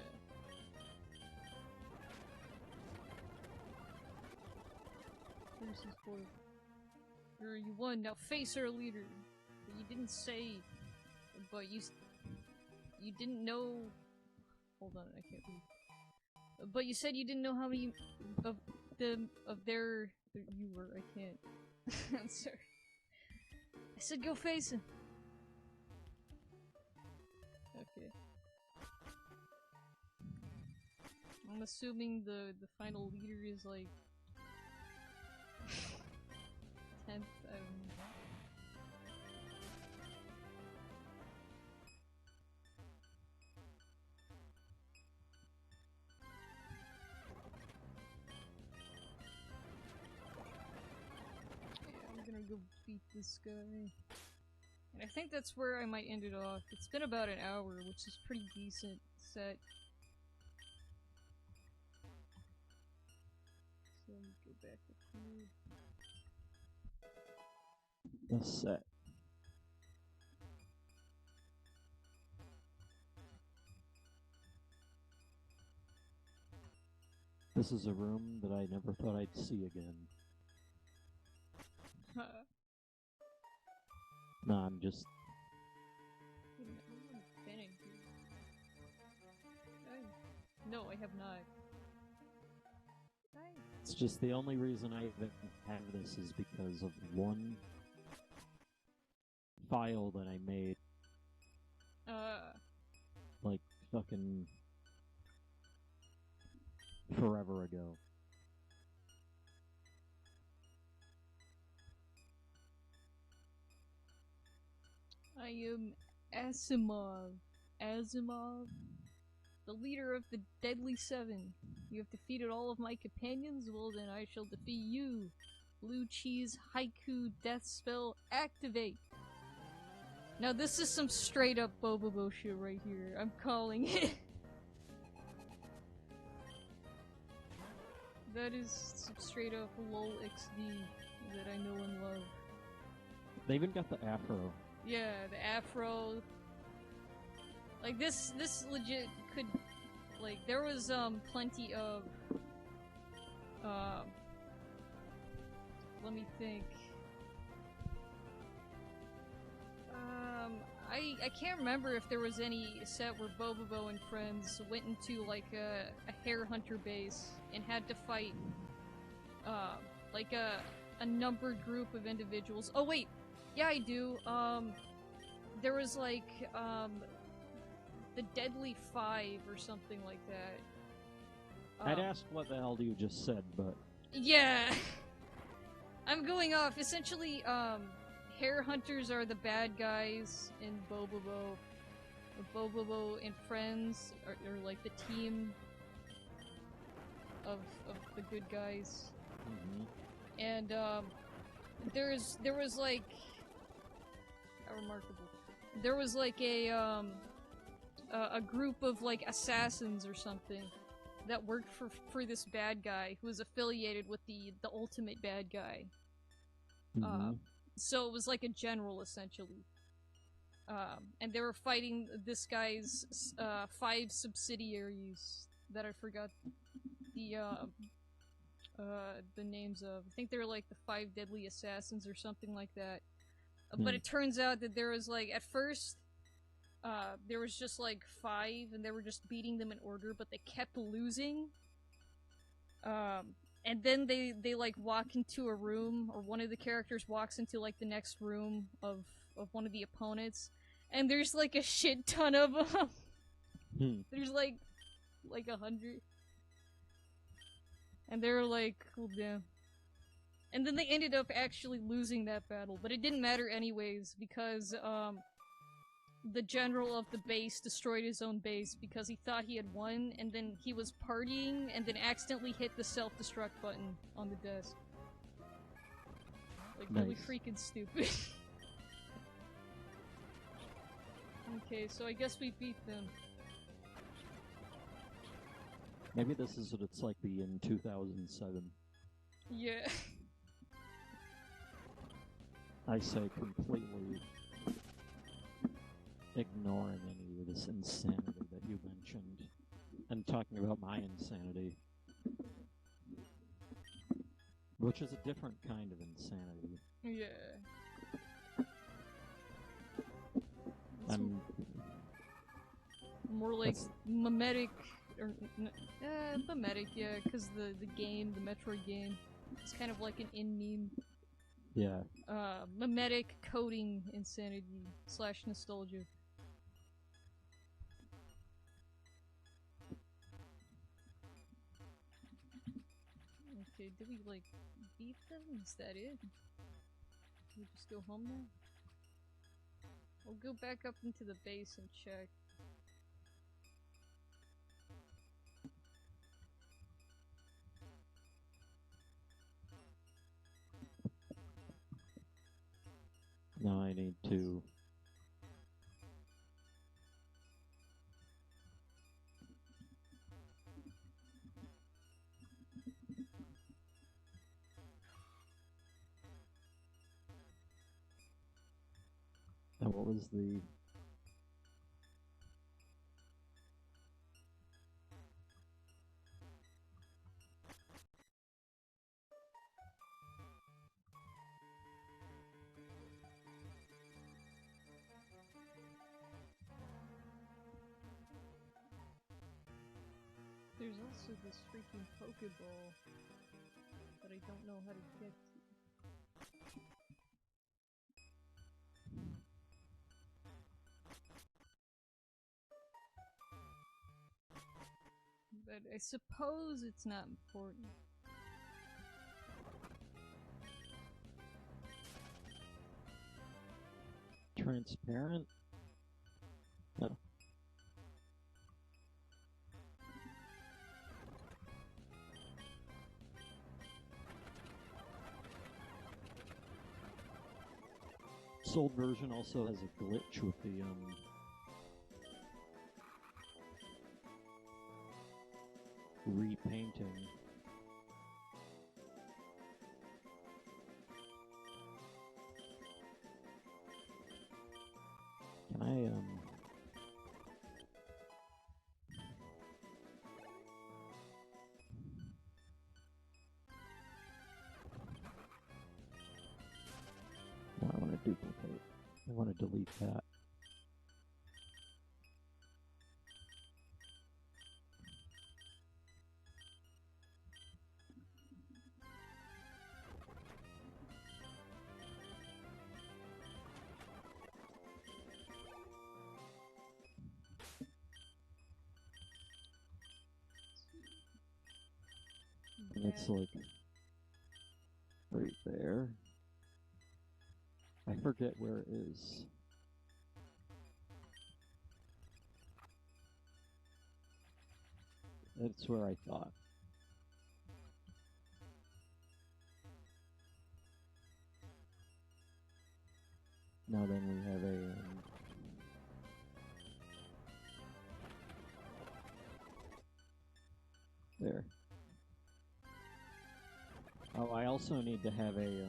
Versus 4. You won, now face our leader. But you didn't say... But you didn't know... Hold on, I can't read. But you said you didn't know how many of their you were. I can't. I'm sorry. I said go face him. Okay. I'm assuming the final leader is like 10th. I don't know. Go beat this guy. And I think that's where I might end it off. It's been about an hour, which is pretty decent set. So let me go back up here. The set. This is a room that I never thought I'd see again. No, I'm just... No, I have not. It's just the only reason I even have this is because of one file that I made. Like, fucking... forever ago. I am Asimov. Asimov? The leader of the Deadly Seven. You have defeated all of my companions? Well then I shall defeat you. Blue Cheese Haiku Death Spell activate! Now this is some straight up Bobobo shit right here. I'm calling it. That is some straight up LOL XD that I know and love. They even got the afro. Yeah, the afro. Like this legit could, like there was plenty of let me think. I can't remember if there was any set where Bobobo and friends went into like a hare hunter base and had to fight like a numbered group of individuals. Oh wait, yeah I do. There was like the Deadly Five or something like that. I'd ask what the hell you just said, but... Yeah! I'm going off. Essentially, Hare Hunters are the bad guys in Bobobo. Bobobo and Friends are like the team of the good guys. And there was like how remarkable. There was like a group of like assassins or something that worked for this bad guy who was affiliated with the ultimate bad guy. So it was like a general essentially. And they were fighting this guy's 5 subsidiaries that I forgot the names of. I think they were like the 5 deadly assassins or something like that. But it turns out that there was like, at first, there was just like 5 and they were just beating them in order, but they kept losing. And then they like walk into a room, or one of the characters walks into like the next room of one of the opponents, and there's like a shit ton of them. There's like 100. And they were like, cool, damn. And then they ended up actually losing that battle, but it didn't matter anyways, because the general of the base destroyed his own base because he thought he had won, and then he was partying, and then accidentally hit the self-destruct button on the desk. Like, really freaking stupid. Okay, so I guess we beat them. Maybe this is what it's like in 2007. Yeah. I say completely ignoring any of this insanity that you mentioned, and talking about my insanity, which is a different kind of insanity. Yeah. I'm more like mimetic, or mimetic, yeah, because the game, the Metroid game, is kind of like an in-meme. Yeah. Mimetic coding insanity / nostalgia. Okay, did we like beat them? Is that it? Can we just go home now? We'll go back up into the base and check. Now I need to... Now what was the... There's also this freaking Pokeball that I don't know how to get to. But I suppose it's not important. Transparent? No. This old version also has a glitch with the repainting. Can I no, I want to duplicate. I want to delete that. And it's like right there. forget where it is. That's where I thought. Now then we have a... there. Oh, I also need to have a...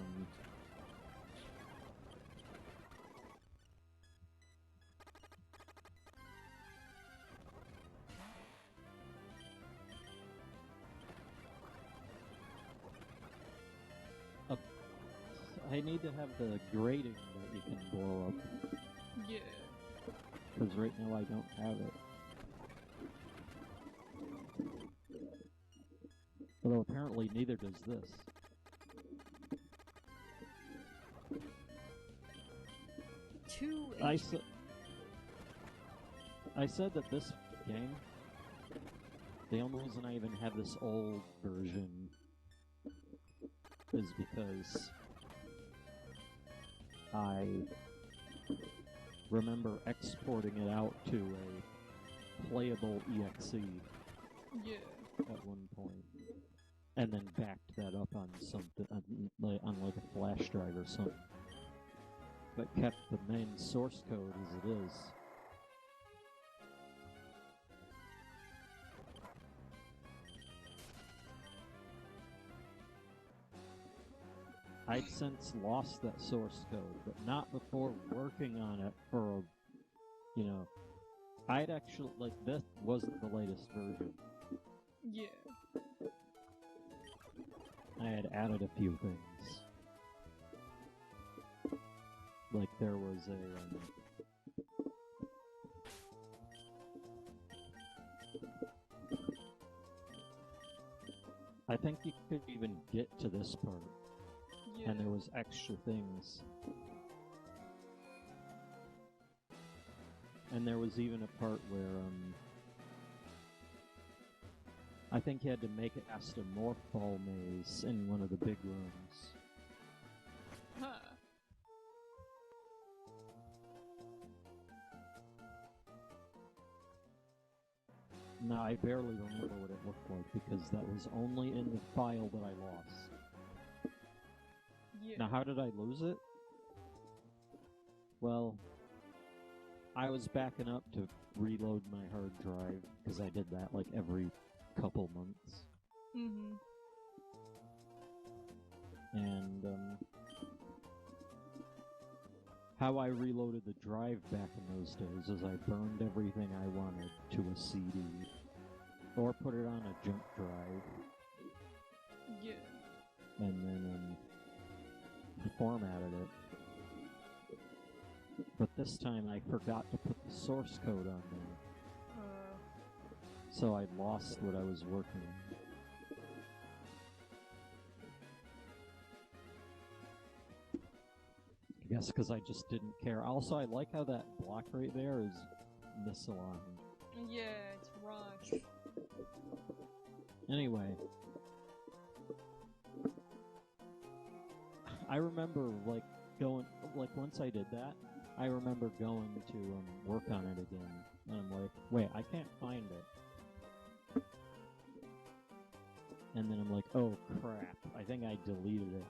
I need to have the grating that you can blow up. Yeah. Because right now I don't have it. Although apparently neither does this. I said that this game, the only reason I even have this old version is because I remember exporting it out to a playable EXE at one point, and then backed that up on something on like a flash drive or something, but kept the main source code as it is. I'd since lost that source code, but not before working on it for, I'd actually, this wasn't the latest version. Yeah. I had added a few things. Like there was I think you could even get to this part. Yeah. And there was extra things. And there was even a part where, I think you had to make it past a Morphball maze in one of the big rooms. Huh. No, I barely remember what it looked like because that was only in the file that I lost. Yeah. Now, how did I lose it? Well, I was backing up to reload my hard drive, because I did that like every couple months. Mm-hmm. And, how I reloaded the drive back in those days is I burned everything I wanted to a CD, or put it on a jump drive. Yeah. And then, formatted it. But this time I forgot to put the source code on there. So I lost what I was working on. I guess because I just didn't care. Also, I like how that block right there is misaligned. Yeah, it's rushed. Anyway. I remember, once I did that, I remember going to work on it again. And I'm like, wait, I can't find it. And then I'm like, oh crap, I think I deleted it.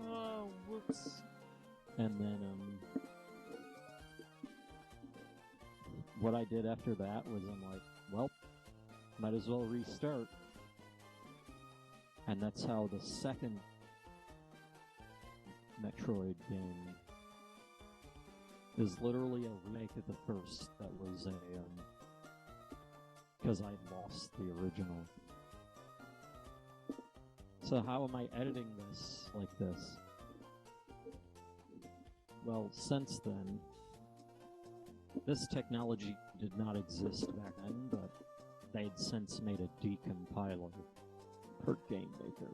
Oh, whoops. And then, what I did after that was I'm like, well, might as well restart. And that's how the second Metroid game is literally a remake of the first. That was because I lost the original. So how am I editing this like this? Well, since then, this technology did not exist back then, but they'd since made a decompiler per game maker,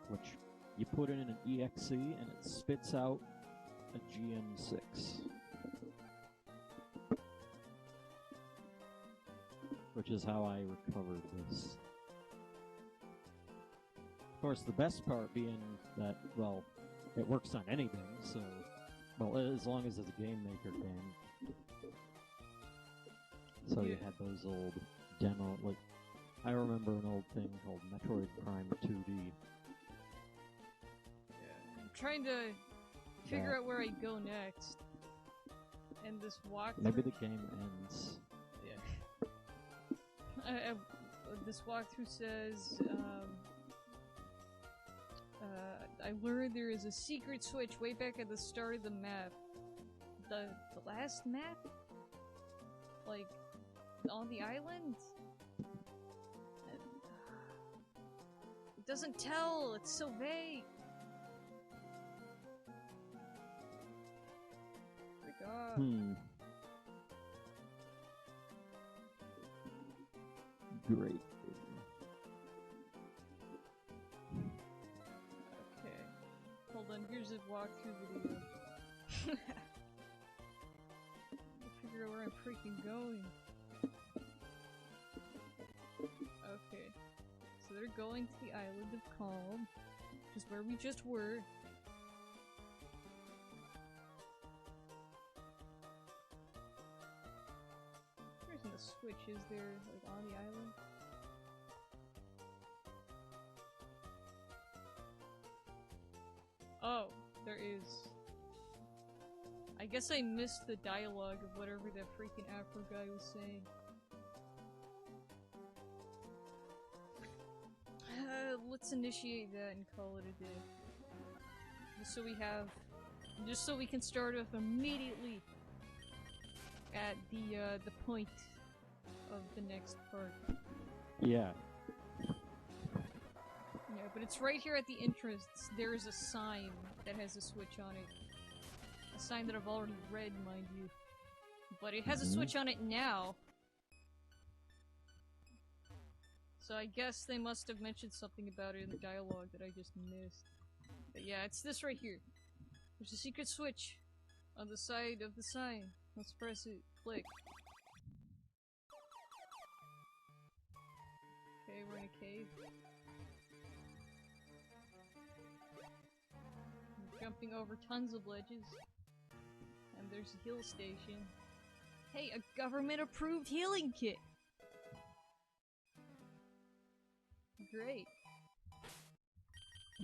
which you put in an EXE and it spits out a GM6. Which is how I recovered this. Of course, the best part being that, well, it works on anything, so... Well, as long as it's a Game Maker game. So you had those old demo... Like, I remember an old thing called Metroid Prime 2D. Yeah, I'm trying to figure out where I go next. And this walkthrough... Maybe the game ends. Yeah. This walkthrough says, I learned there is a secret switch way back at the start of the map. The last map? Like, on the island? It doesn't tell, it's so vague. Great. Okay. Hold on, here's a walkthrough video. Figure out where I'm freaking going. Okay. So they're going to the island of Calm, which is where we just were. There isn't a switch, is there, like, on the island? Oh, there is. I guess I missed the dialogue of whatever that freaking Afro guy was saying. Let's initiate that and call it a day. Just so we can start off immediately at the point of the next part. Yeah. Yeah, but it's right here at the entrance. There is a sign that has a switch on it. A sign that I've already read, mind you. But it has a switch on it now. So I guess they must have mentioned something about it in the dialogue that I just missed. But yeah, it's this right here. There's a secret switch on the side of the sign. Let's press it. Click. Okay, we're in a cave. I'm jumping over tons of ledges. And there's a heal station. Hey, a government-approved healing kit! Great.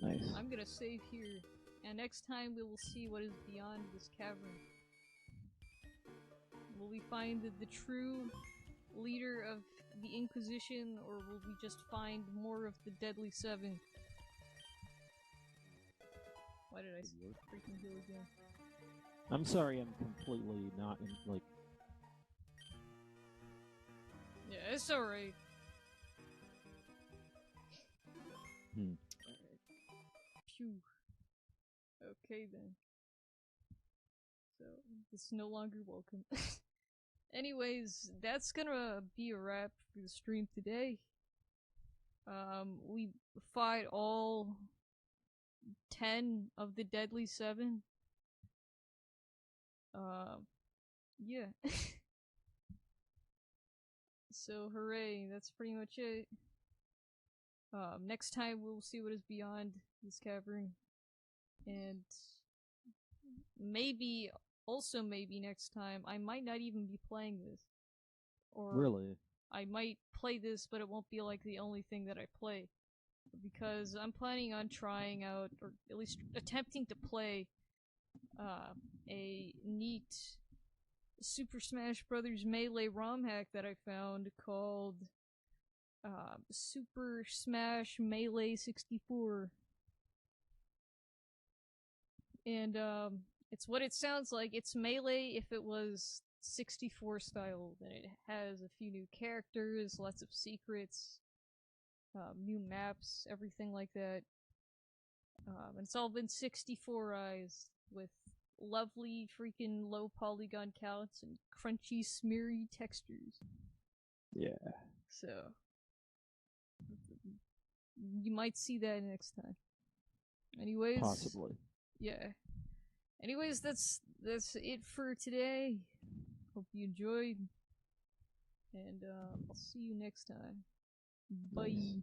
Nice. I'm gonna save here, and next time we will see what is beyond this cavern. Will we find the true leader of the Inquisition, or will we just find more of the Deadly Seven? Why did I freaking heal again? I'm sorry, I'm completely not in, like... Yeah, it's alright. Alright. Phew. Okay then. So, it's no longer welcome. Anyways, that's gonna be a wrap for the stream today. We fought all 10 of the Deadly Seven. Yeah. So, hooray, that's pretty much it. Next time we'll see what is beyond this cavern. And maybe, also maybe next time, I might not even be playing this. Or really? I might play this, but it won't be like the only thing that I play. Because I'm planning on trying out, or at least attempting to play, a neat Super Smash Bros. Melee ROM hack that I found called Super Smash Melee 64. And it's what it sounds like. It's Melee if it was 64 style. And it has a few new characters, lots of secrets, new maps, everything like that. And it's all been 64ized with lovely freaking low polygon counts and crunchy smeary textures. Yeah. So you might see that next time. Anyways, possibly. Yeah. Anyways, that's it for today. Hope you enjoyed, and I'll see you next time. Bye. Nice.